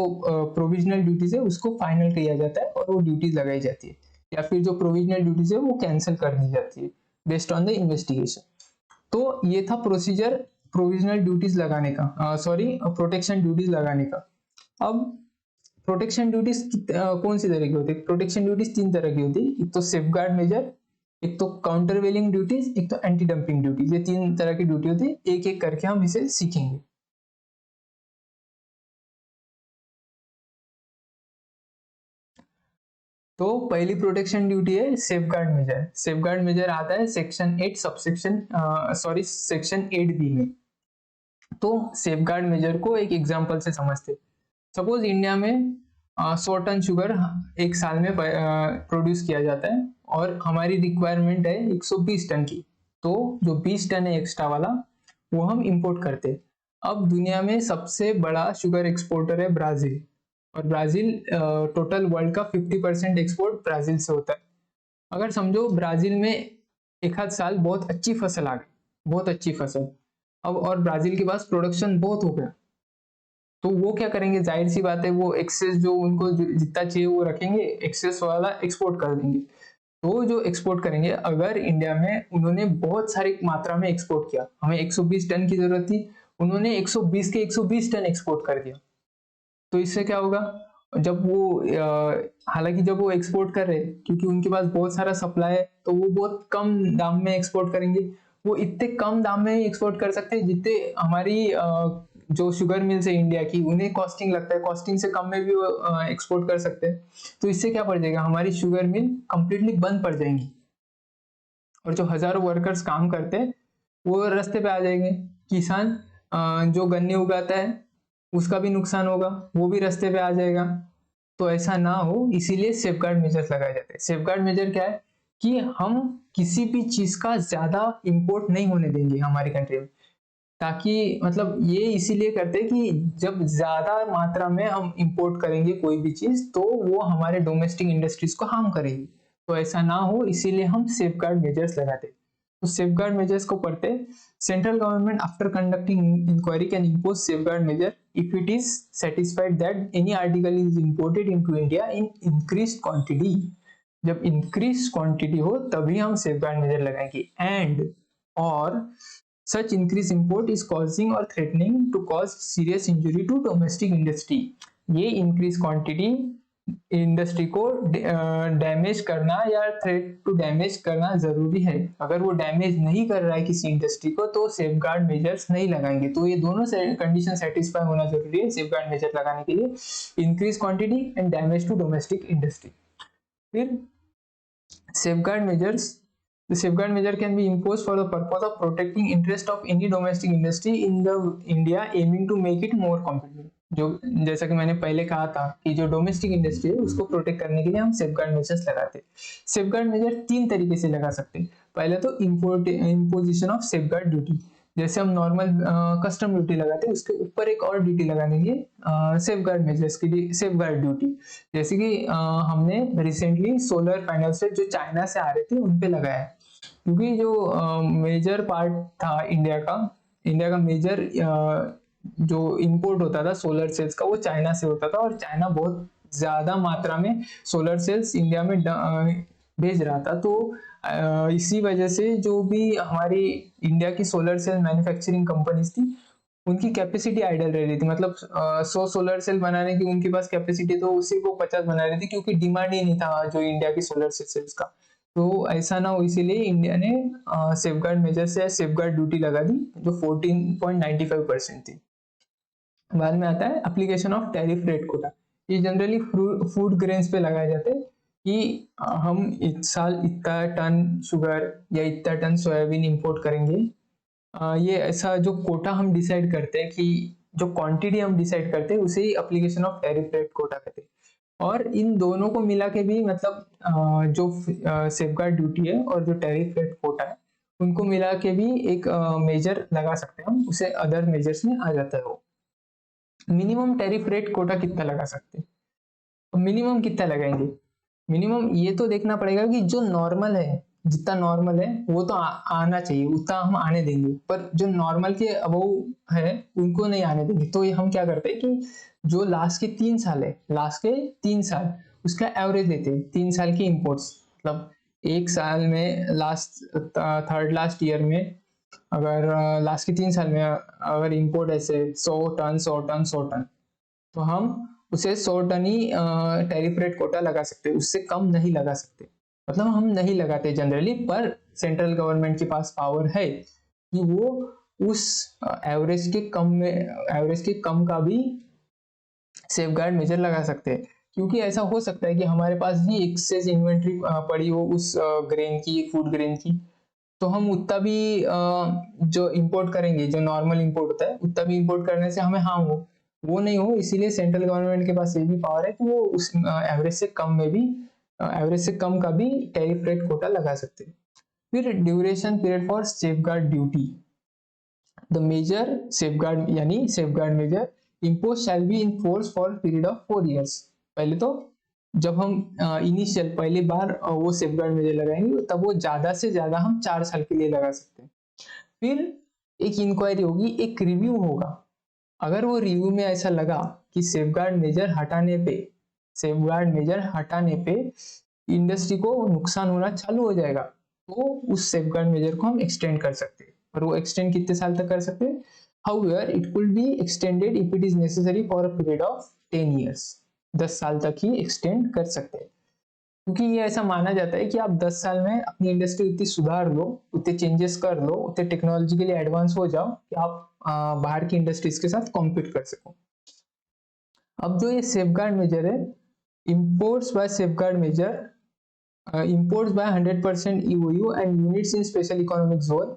प्रोविजनल ड्यूटीज है उसको फाइनल किया जाता है और वो ड्यूटीज लगाई जाती है, या फिर जो प्रोविजनल ड्यूटीज है वो कैंसिल कर दी जाती है बेस्ड ऑन द इन्वेस्टिगेशन। तो ये था प्रोसीजर प्रोविजनल ड्यूटीज लगाने का, सॉरी प्रोटेक्शन ड्यूटीज लगाने का। अब प्रोटेक्शन ड्यूटीज कौन सी तरह की होती है? प्रोटेक्शन ड्यूटीज 3 तरह की होती है। एक तो सेफगार्ड मेजर, एक तो काउंटरवेलिंग ड्यूटीज, एक तो एंटी डंपिंग ड्यूटीज। ये 3 तरह की ड्यूटी होती है, एक एक करके हम इसे सीखेंगे। तो पहली प्रोटेक्शन ड्यूटी है सेफगार्ड मेजर। सेफगार्ड मेजर आता है सेक्शन 8 सबसेक्शन सेक्शन 8B में। तो सेफगार्ड मेजर को एक एग्जांपल से समझते। सपोज इंडिया में 100 टन शुगर एक साल में प्रोड्यूस किया जाता है और हमारी रिक्वायरमेंट है 120 टन की। तो जो 20 टन है एक्स्ट्रा वाला वो हम इंपोर्ट करते हैं। अब दुनिया में सबसे बड़ा शुगर एक्सपोर्टर है ब्राजील, और ब्राजील टोटल वर्ल्ड का 50% एक्सपोर्ट ब्राजील से होता है। अगर समझो ब्राजील में एक आध साल बहुत अच्छी फसल आ गई, बहुत अच्छी फसल, अब और ब्राजील के पास प्रोडक्शन बहुत हो गया, तो वो क्या करेंगे? जाहिर सी बात है वो एक्सेस जो उनको जितना चाहिए वो रखेंगे, एक्सेस वाला एक्सपोर्ट कर देंगे। तो जो एक्सपोर्ट करेंगे, अगर इंडिया में उन्होंने बहुत सारी मात्रा में एक्सपोर्ट किया, हमें 120 टन की जरूरत थी, उन्होंने 120 के 120 टन एक्सपोर्ट कर दिया, तो इससे क्या होगा? जब वो हालांकि जब वो एक्सपोर्ट कर रहे हैं क्योंकि उनके पास बहुत सारा सप्लाई है, तो वो बहुत कम दाम में एक्सपोर्ट करेंगे। वो इतने कम दाम में एक्सपोर्ट कर सकते हैं जितने हमारी जो शुगर मिल्स है इंडिया की, उन्हें कॉस्टिंग लगता है, कॉस्टिंग से कम में भी वो एक्सपोर्ट कर सकते हैं। तो इससे क्या पड़ जाएगा? हमारी शुगर मिल कंप्लीटली बंद पड़ जाएंगी और जो हजारों वर्कर्स काम करते हैं वो रास्ते पे आ जाएंगे। किसान जो गन्ने उगाता है उसका भी नुकसान होगा, वो भी रास्ते पे आ जाएगा। तो ऐसा ना हो, इसीलिए सेफगार्ड मेजर्स लगाए जाते हैं। सेफगार्ड मेजर क्या है कि हम किसी भी चीज का ज्यादा इंपोर्ट नहीं होने देंगे हमारी कंट्री में, ताकि मतलब ये इसीलिए करते हैं कि जब ज्यादा मात्रा में हम इंपोर्ट करेंगे कोई भी चीज तो वो हमारे डोमेस्टिक इंडस्ट्रीज को हार्म करेगी। तो ऐसा ना हो इसीलिए हम सेफगार्ड मेजर्स लगाते हैं। तो सेफगार्ड मेजर्स को पढ़ते, central government after conducting inquiry can impose safeguard measure if it is satisfied that any article is imported into India in increased quantity. जब इंक्रीज क्वांटिटी हो तभी हम सेफगार्ड मेजर लगाएंगे। एंड और such increased import is causing or threatening to cause serious injury to domestic industry। ये increase quantity industry को damage करना या थ्रेट टू डैमेज करना जरूरी है। अगर वो डैमेज नहीं कर रहा है किसी इंडस्ट्री को तो सेफगार्ड मेजर्स नहीं लगाएंगे। तो ये दोनों कंडीशन सेटिस्फाई होना जरूरी है सेफगार्ड मेजर लगाने के लिए, increase quantity and damage to domestic industry. फिर safeguard measures, the safeguard measure can be imposed for the purpose of protecting interest of any domestic industry in the India aiming to make it more competitive। जो जैसा कि मैंने पहले कहा था कि जो डोमेस्टिक इंडस्ट्री है उसको प्रोटेक्ट करने के लिए हम सेफगार्ड मेजर्स लगाते हैं। सेफगार्ड मेजर 3 तरीके से लगा सकते हैं। पहले तो इम्पोजिशन ऑफ सेफगार्ड ड्यूटी, जैसे हम नॉर्मल कस्टम ड्यूटी लगाते हैं उसके ऊपर एक और ड्यूटी लगा देंगे सेफगार्ड मेजर्स के लिए, सेफगार्ड ड्यूटी। जैसे कि हमने रिसेंटली सोलर पैनल से जो चाइना से आ रहे थे उन पे लगाया, क्योंकि जो मेजर पार्ट था इंडिया का मेजर जो इंपोर्ट होता था सोलर सेल्स का वो चाइना से होता था, और चाइना बहुत ज्यादा मात्रा में सोलर सेल्स इंडिया में भेज रहा था। तो इसी वजह से जो भी हमारी इंडिया की सोलर सेल मैन्युफैक्चरिंग कंपनीज थी उनकी कैपेसिटी आइडल रह रही थी। मतलब 100 सोलर सेल बनाने की उनके पास कैपेसिटी, तो उसी को 50 बना रही थी क्योंकि डिमांड ही नहीं था जो इंडिया की सोलर सेल्स का। तो ऐसा ना हो इसीलिए इंडिया ने सेफगार्ड मेजर से सेफगार्ड ड्यूटी लगा दी जो 14.95% थी। बाद में आता है application of tariff rate quota. ये जनरली फूड ग्रेन्स पे लगाए जाते हैं कि हम इस साल इतना टन शुगर या इतना टन सोयाबीन इंपोर्ट करेंगे। ये ऐसा जो कोटा हम डिसाइड करते हैं कि जो क्वांटिटी हम डिसाइड करते हैं उसे ही application of tariff rate quota कहते हैं। और इन दोनों को मिला के भी मतलब जो सेफगार्ड ड्यूटी है और जो टैरिफ रेट कोटा है उनको मिला के भी एक मेजर लगा सकते हैं हम, उसे अदर मेजर्स में आ जाता है वो। मिनिमम टैरिफ रेट कोटा कितना लगा सकते हैं? मिनिमम कितना लगाएंगे? मिनिमम ये तो देखना पड़ेगा कि जो नॉर्मल है, जितना नॉर्मल है वो तो आना चाहिए, उतना हम आने देंगे, पर जो नॉर्मल के अबव है उनको नहीं आने देंगे। तो ये हम क्या करते हैं कि जो लास्ट के 3 साल है, लास्ट के 3 साल उसका एवरेज लेते हैं, 3 साल की इम्पोर्ट्स, मतलब एक साल में लास्ट थर्ड लास्ट ईयर में अगर लास्ट के 3 साल में अगर इम्पोर्ट ऐसे 100 टन 100 टन 100 टन, तो हम उसे 100 टन ही टैरिफ रेट कोटा लगा सकते हैं, उससे कम नहीं लगा सकते। मतलब हम नहीं लगाते जनरली, पर सेंट्रल गवर्नमेंट के पास पावर है कि वो उस एवरेज के कम का भी सेफगार्ड मेजर लगा सकते हैं। क्योंकि ऐसा हो सकता है कि हमारे पास भी एक्सेस इन्वेंट्री पड़ी हो उस ग्रेन की, फूड ग्रेन की, तो हम उतना भी जो इंपोर्ट करेंगे, जो नॉर्मल इंपोर्ट होता है उतना भी इंपोर्ट करने से हमें हार्म हो, वो नहीं हो। इसीलिए सेंट्रल गवर्नमेंट के पास ये भी पावर है कि वो उस एवरेज से कम में भी, एवरेज से कम का भी टैरिफ रेट कोटा लगा सकते हैं। फिर duration period for safeguard duty, the major safeguard यानी safeguard measure impose shall be in force for period of 4 years। पहले तो जब हम इनिशियल पहली बार वो सेफगार्ड मेजर लगाएंगे तब वो ज्यादा से ज्यादा हम 4 साल के लिए लगा सकते हैं। फिर एक इंक्वायरी होगी, एक रिव्यू होगा। अगर वो रिव्यू में ऐसा लगा कि सेफगार्ड मेजर हटाने पे इंडस्ट्री को नुकसान होना चालू हो जाएगा, तो उस सेफगार्ड मेजर को हम एक्सटेंड कर सकते हैं। और वो एक्सटेंड कितने साल तक कर सकते हैं? However, it could be extended if it is necessary for a period of 10 years। 10 साल तक ही एक्सटेंड कर सकते हैं, क्योंकि ये ऐसा माना जाता है कि आप 10 साल में अपनी इंडस्ट्री उतनी सुधार लो, उतने चेंजेस कर लो, उतने टेक्नोलॉजिकली एडवांस हो जाओ कि आप बाहर की इंडस्ट्रीज के साथ कॉम्पीट कर सको। अब जो ये सेफगार्ड मेजर है, imports by safeguard measure, imports by 100% EOU and units in special economic zone,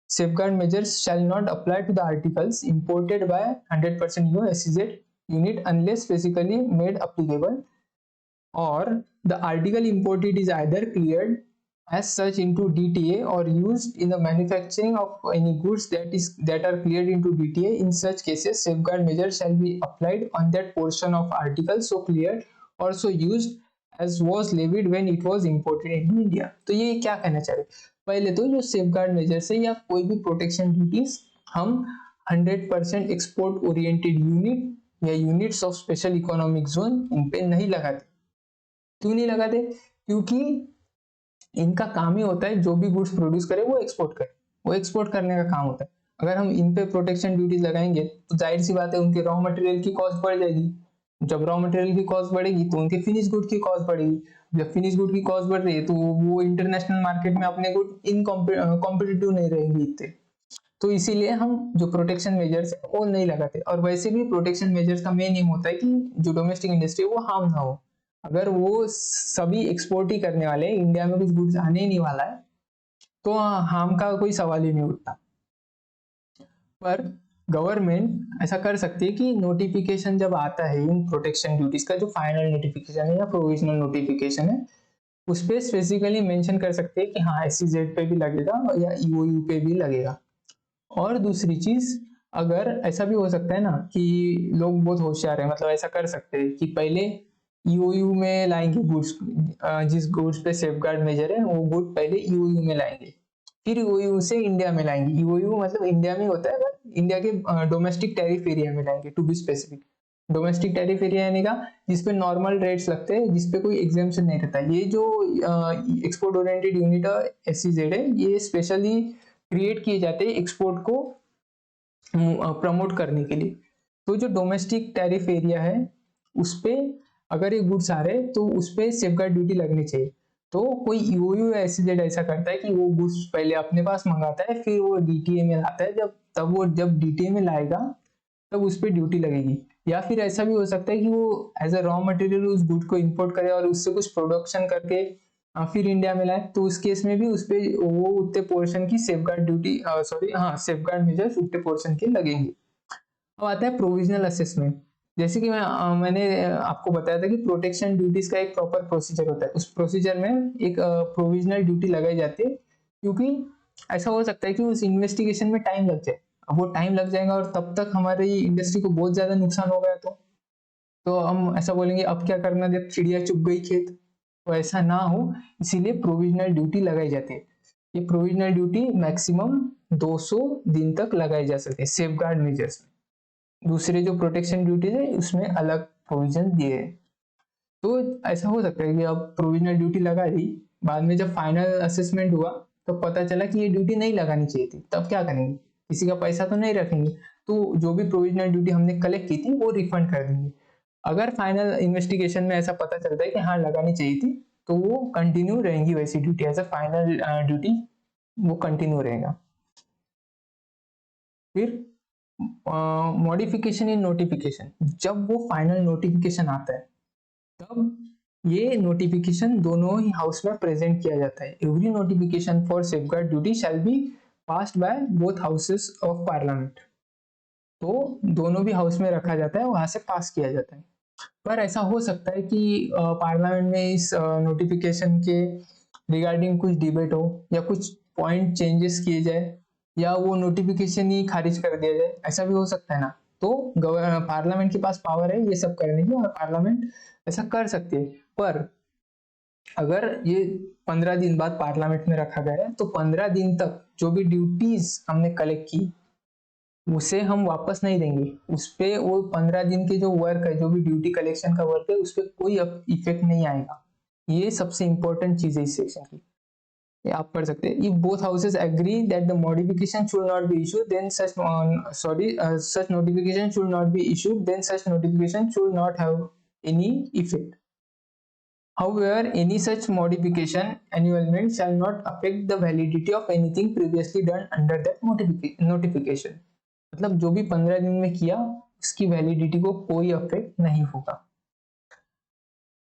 safeguard measures shall not apply to the articles imported by 100% EOU SEZ unit unless specifically made applicable, or the article imported is either cleared as such into DTA or used in the manufacturing of any goods that are cleared into DTA. In such cases, safeguard measures shall be applied on that portion of article so cleared or so used as was levied when it was imported into India। तो ये क्या कहना चाह रहे? पहले तो जो safeguard measures है या कोई भी प्रोटेक्शन ड्यूटीज हम 100% एक्सपोर्ट ओरिएंटेड यूनिट या units of special economic zone इन पे नहीं लगाते। क्यों नहीं लगाते? क्योंकि इनका काम ही होता है जो भी गुड्स प्रोड्यूस करे वो एक्सपोर्ट करे, वो एक्सपोर्ट करने का काम होता है। अगर हम इन पे प्रोटेक्शन ड्यूटीज लगाएंगे तो जाहिर सी बात है उनके रॉ मटेरियल की कॉस्ट बढ़ जाएगी। जब रॉ मटेरियल की कॉस्ट बढ़ेगी तो उनके फिनिश गुड की कॉस्ट बढ़ेगी। जब फिनिश गुड की कॉस्ट बढ़ रही है तो वो इंटरनेशनल मार्केट में अपने गुड इन कॉम्पिटिटिव नहीं रहेंगे इतने। तो इसीलिए हम जो प्रोटेक्शन मेजर्स है वो नहीं लगाते। और वैसे भी प्रोटेक्शन मेजर्स का मेन एम होता है कि जो डोमेस्टिक इंडस्ट्री है वो हार्म ना हो। अगर वो सभी एक्सपोर्ट ही करने वाले हैं, इंडिया में कुछ गुड्स आने ही नहीं वाला है, तो हार्म का कोई सवाल ही नहीं उठता। पर गवर्नमेंट ऐसा कर सकती है कि नोटिफिकेशन जब आता है इन प्रोटेक्शन ड्यूटीज का, जो फाइनल नोटिफिकेशन है या प्रोविजनल नोटिफिकेशन है, उस पर स्पेसिफिकली मेंशन कर सकते हैं कि हाँ SEZ पे भी लगेगा या EOU पे भी लगेगा। और दूसरी चीज, अगर ऐसा भी हो सकता है ना कि लोग बहुत होशियार है, मतलब ऐसा कर सकते हैं कि पहले EOU में लाएंगे गुड्स, जिस गुड्स पे सेफगार्ड मेजर है वो गुड पहले EOU में लाएंगे, फिर EOU से इंडिया में लाएंगे। EOU मतलब इंडिया में होता है, बट इंडिया के डोमेस्टिक टैरिफ एरिया में लाएंगे, to be specific. Domestic tariff area यानी का जिसपे नॉर्मल रेट्स लगते हैं, जिसपे कोई एग्जाम्पशन नहीं रहता। ये जो एक्सपोर्ट ओरिएंटेड यूनिट SEZ है, ये स्पेशली क्रिएट किए जाते हैं एक्सपोर्ट को प्रमोट करने के लिए। तो जो डोमेस्टिक टैरिफ एरिया है उस पे अगर ये गुड्स आ रहे हैं तो उस पे सेफगार्ड ड्यूटी लगनी चाहिए। तो कोई EOU या SEZ ऐसा करता है कि वो गुड्स पहले अपने पास मंगाता है, फिर वो DTA में लाता है, जब DTA में लाएगा तब उस पर ड्यूटी लगेगी। या फिर ऐसा भी हो सकता है कि वो एज अ रॉ मटेरियल उस गुड को इंपोर्ट करे और उससे कुछ प्रोडक्शन करके फिर इंडिया में लाए, तो उस केस में भी उस पे वो उतने पोर्शन की सेफगार्ड ड्यूटी सेफगार्ड मेजर्स उतने पोर्शन के लगेंगे। अब आता है प्रोविजनल असेसमेंट। जैसे कि मैंने आपको बताया था कि प्रोटेक्शन ड्यूटीज का एक प्रॉपर प्रोसीजर होता है, उस प्रोसीजर में एक प्रोविजनल ड्यूटी लगाई जाती है, क्योंकि ऐसा हो सकता है कि उस इन्वेस्टिगेशन में टाइम लग जाए। अब वो टाइम लग जाएगा और तब तक हमारी इंडस्ट्री को बहुत ज्यादा नुकसान हो गया तो हम ऐसा बोलेंगे अब क्या करना जब चिड़िया चुग गई खेत। तो ऐसा ना हो, इसीलिए प्रोविजनल ड्यूटी लगाई जाती है। ये प्रोविजनल ड्यूटी मैक्सिमम 200 दिन तक लगाई जा सकती है सेफगार्ड मेजर्स में। दूसरे जो प्रोटेक्शन ड्यूटीज है उसमें अलग प्रोविजन दिए हैं। तो ऐसा हो सकता है कि अब प्रोविजनल ड्यूटी लगा दी, बाद में जब फाइनल असेसमेंट हुआ तो पता चला कि ये ड्यूटी नहीं लगानी चाहिए थी, तब क्या करेंगे? किसी का पैसा तो नहीं रखेंगे, तो जो भी प्रोविजनल ड्यूटी हमने कलेक्ट की थी वो रिफंड कर देंगे। अगर फाइनल इन्वेस्टिगेशन में ऐसा पता चलता है कि हाँ लगानी चाहिए थी, तो वो कंटिन्यू रहेंगी वैसी duty, as a final duty वो कंटिन्यू रहेगा। फिर मॉडिफिकेशन इन नोटिफिकेशन, जब वो फाइनल नोटिफिकेशन आता है तब ये नोटिफिकेशन दोनों ही हाउस में प्रेजेंट किया जाता है। Every notification for safeguard duty shall be passed by both houses of parliament. तो दोनों भी हाउस में रखा जाता है, वहां से पास किया जाता है। पर ऐसा हो सकता है कि पार्लियामेंट में इस नोटिफिकेशन के रिगार्डिंग कुछ डिबेट हो या कुछ पॉइंट चेंजेस किए जाए या वो नोटिफिकेशन ही खारिज कर दिया जाए, ऐसा भी हो सकता है ना। तो पार्लियामेंट के पास पावर है ये सब करने की और पार्लियामेंट ऐसा कर सकती है। पर अगर ये 15 दिन बाद पार्लियामेंट में रखा गया है तो 15 दिन तक जो भी ड्यूटीज हमने कलेक्ट की उसे हम वापस नहीं देंगे। उस पे वो 15 दिन के जो वर्क है, जो भी ड्यूटी कलेक्शन का वर्क है, उस पर कोई इफेक्ट नहीं आएगा। ये सबसे इंपॉर्टेंट चीज है इस सेक्शन की, ये आप पढ़ सकते हैं। If both houses agree that the modification should not be issued then such notification should not be issued, then such notification should not have any effect. However, any such modification annulment shall not affect the validity of anything previously done under that notification. मतलब जो भी 15 दिन में किया उसकी validity को कोई affect नहीं होगा।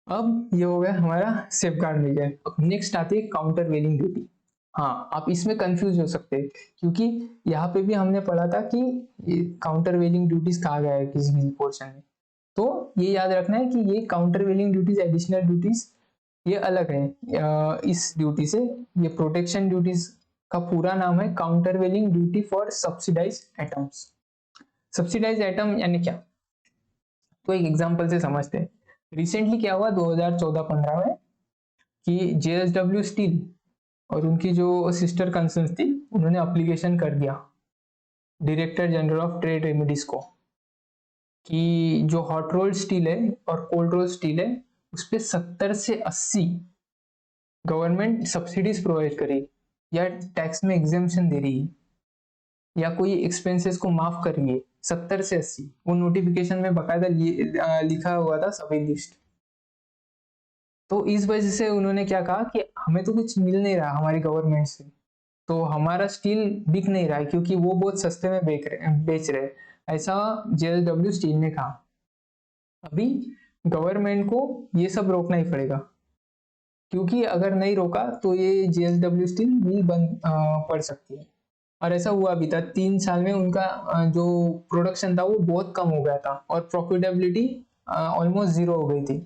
अब ये हो गया हमारा सेफगार्ड मेजर। नेक्स्ट आती है काउंटर वेलिंग ड्यूटी। हाँ, आप इसमें कंफ्यूज हो सकते हैं क्योंकि यहाँ पे भी हमने पढ़ा था कि काउंटर वेलिंग ड्यूटीज कहा गया है किसी किसी पोर्शन में। तो ये याद रखना है कि ये काउंटर वेलिंग ड्यूटीज, एडिशनल ड्यूटीज ये अलग है इस ड्यूटी से। ये प्रोटेक्शन ड्यूटीज का पूरा नाम है countervailing duty for subsidized items. Subsidized items यानी क्या, तो एक एग्जांपल से समझते हैं। रिसेंटली क्या हुआ 2014-15 में कि जेएसडब्ल्यू स्टील और उनकी जो सिस्टर कंसर्न्स थी उन्होंने एप्लीकेशन कर दिया director general of trade remedies को कि जो हॉट रोल्ड स्टील है और कोल्ड रोल्ड स्टील है उस पर 70 से 80 गवर्नमेंट सब्सिडीज प्रोवाइड करेगी या टैक्स में एग्जेम्पशन दे रही है या कोई एक्सपेंसेस को माफ कर रही है। 70 से 80 वो नोटिफिकेशन में बकायदा लिखा हुआ था सभी लिस्ट। तो इस वजह से उन्होंने क्या कहा कि हमें तो कुछ मिल नहीं रहा हमारी गवर्नमेंट से, तो हमारा स्टील बिक नहीं रहा है क्योंकि वो बहुत सस्ते में बेच रहे, ऐसा जेएसडब्ल्यू स्टील ने कहा। अभी गवर्नमेंट को ये सब रोकना ही पड़ेगा क्योंकि अगर नहीं रोका तो ये जेएसडब्ल्यू स्टील मिल बंद पड़ सकती है। और ऐसा हुआ भी था, 3 साल में उनका जो प्रोडक्शन था वो बहुत कम हो गया था और प्रॉफिटेबिलिटी ऑलमोस्ट 0 हो गई थी।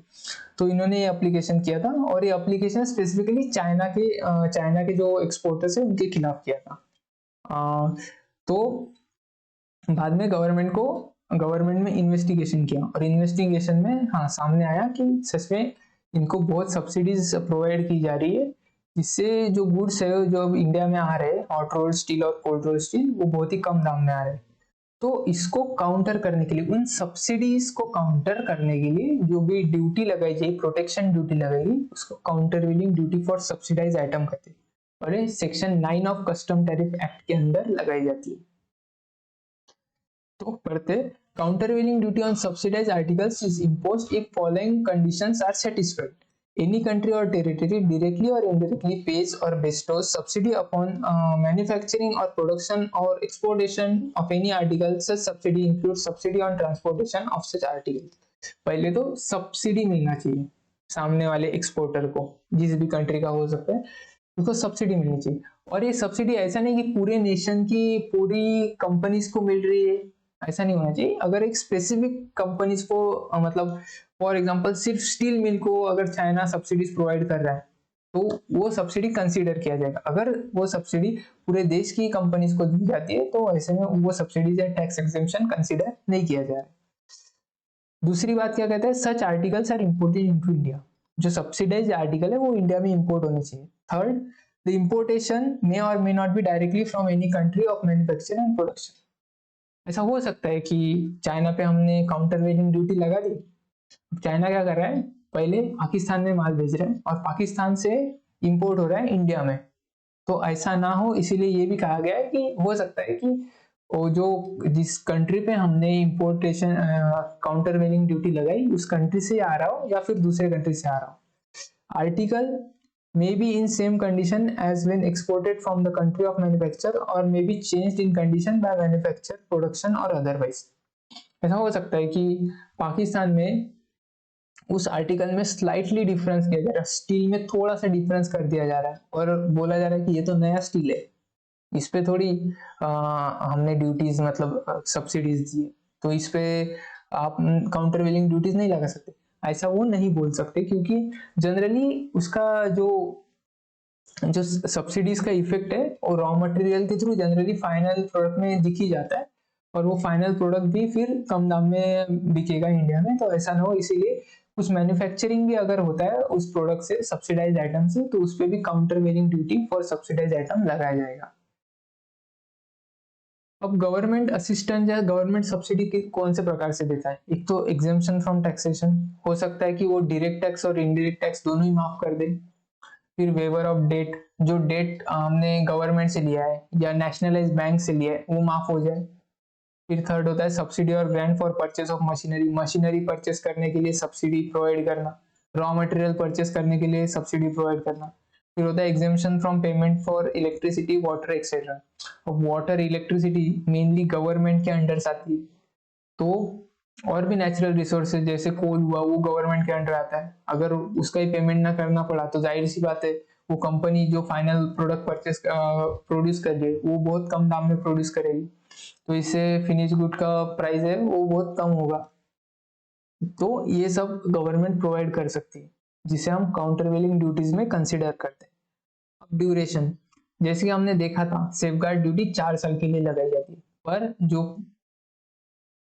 तो इन्होंने ये एप्लीकेशन किया था और ये एप्लीकेशन स्पेसिफिकली चाइना के जो एक्सपोर्टर्स है उनके खिलाफ किया था। तो बाद में गवर्नमेंट में इन्वेस्टिगेशन किया और इन्वेस्टिगेशन में हाँ सामने आया कि सच में इनको बहुत सब्सिडीज प्रोवाइड की जा रही है, जिससे जो गुड्स है जो अब इंडिया में आ रहे हैं हॉट रोल्ड स्टील और कोल्ड रोल्ड स्टील वो बहुत ही कम दाम में आ रहे हैं। तो इसको काउंटर करने के लिए, उन सब्सिडीज को काउंटर करने के लिए जो भी ड्यूटी लगाई जाएगी, प्रोटेक्शन ड्यूटी लगाएगी, उसको countervailing duty for subsidized item कहते हैं और ये section 9 of custom tariff act के अंदर लगाई जाती है। तो पढ़ते, countervailing duty on subsidized articles is imposed if following conditions are satisfied. Any country or territory directly or indirectly pays or bestows subsidy upon manufacturing or production or exportation of any article. Such subsidy includes subsidy on transportation of such articles. पहले तो subsidy मिलना चाहिए सामने वाले exporter को, जिस भी country का हो सकता है, उसको सब्सिडी मिलनी चाहिए। और ये सब्सिडी ऐसा नहीं कि पूरे नेशन की पूरी कंपनीज को मिल रही है, ऐसा नहीं होना चाहिए। अगर एक स्पेसिफिक कंपनीज को मतलब फॉर एग्जांपल सिर्फ स्टील मिल को अगर चाइना सब्सिडीज प्रोवाइड कर रहा है तो वो सब्सिडी कंसीडर किया जाएगा। अगर वो सब्सिडी पूरे देश की कंपनीज को दी जाती है तो ऐसे में वो सब्सिडीज या टैक्स एग्जेम्पशन कंसीडर नहीं किया जा रहा है। दूसरी बात क्या कहते हैं, such articles are imported into India, जो सब्सिडाइज आर्टिकल है वो इंडिया में इंपोर्ट होने चाहिए। थर्ड, द इंपोर्टेशन मे और may not be directly from any country of manufacture and production. ऐसा हो सकता है कि चाइना पे हमने काउंटर वेलिंग ड्यूटी लगा दी, चाइना क्या कर रहा है, पहले पाकिस्तान में माल भेज रहा है और पाकिस्तान से इंपोर्ट हो रहा है इंडिया में। तो ऐसा ना हो, इसीलिए ये भी कहा गया है कि हो सकता है कि वो जो जिस कंट्री पे हमने इंपोर्टेशन काउंटर वेलिंग ड्यूटी लगाई उस कंट्री से आ रहा हो या फिर दूसरे कंट्री से आ रहा हो। Article may be in same condition as when exported from the country of manufacture or may be changed in condition by manufacture, production or otherwise। ऐसा हो सकता है कि पाकिस्तान में उस आर्टिकल में स्लाइटली डिफरेंस किया जा रहा है, स्टील में थोड़ा सा डिफरेंस कर दिया जा रहा है और बोला जा रहा है कि ये तो नया स्टील है, इस पे थोड़ी हमने ड्यूटीज मतलब सब्सिडीज दी है, तो इस पे आप काउंटर वेलिंग ड्यूटीज नहीं लगा सकते। ऐसा वो नहीं बोल सकते क्योंकि जनरली उसका जो सब्सिडीज का इफेक्ट है वो रॉ मटेरियल के थ्रू जनरली फाइनल प्रोडक्ट में दिख ही जाता है और वो फाइनल प्रोडक्ट भी फिर कम दाम में बिकेगा इंडिया में। तो ऐसा ना हो, इसीलिए कुछ मैन्युफैक्चरिंग भी अगर होता है उस प्रोडक्ट से, सब्सिडाइज आइटम से, तो उस पर भी countervailing duty for subsidized item लगाया जाएगा। अब गवर्नमेंट असिस्टेंस या गवर्नमेंट सब्सिडी कौन से प्रकार से देता है, एक तो एग्जेम्पशन फ्रॉम टैक्सेशन, हो सकता है कि वो डायरेक्ट टैक्स और इनडायरेक्ट टैक्स दोनों ही माफ कर दे। फिर वेवर ऑफ डेट, जो डेट हमने गवर्नमेंट से लिया है या नेशनलाइज बैंक से लिया है वो माफ हो जाए। फिर थर्ड होता है सब्सिडी और grant for purchase of machinery, machinery purchase करने के लिए सब्सिडी प्रोवाइड करना, रॉ मटेरियल परचेस करने के लिए सब्सिडी प्रोवाइड करना। फिर होता है exemption from payment for electricity, water etcetera. Water electricity mainly government के अंडर आती है, तो और भी नेचुरल रिसोर्सेज जैसे कोल हुआ वो गवर्नमेंट के अंडर आता है। अगर उसका ही पेमेंट ना करना पड़ा तो जाहिर सी बात है वो कंपनी जो फाइनल प्रोडक्ट परचेस प्रोड्यूस कर रही है वो बहुत कम दाम में प्रोड्यूस करेगी, तो इससे फिनिश गुड का प्राइस है वो बहुत कम होगा। तो ये सब गवर्नमेंट प्रोवाइड कर सकती है जिसे हम काउंटर वेलिंग ड्यूटीज में कंसिडर करते हैं। अब ड्यूरेशन, जैसे कि हमने देखा था सेफगार्ड ड्यूटी 4 साल के लिए लगाई जाती है,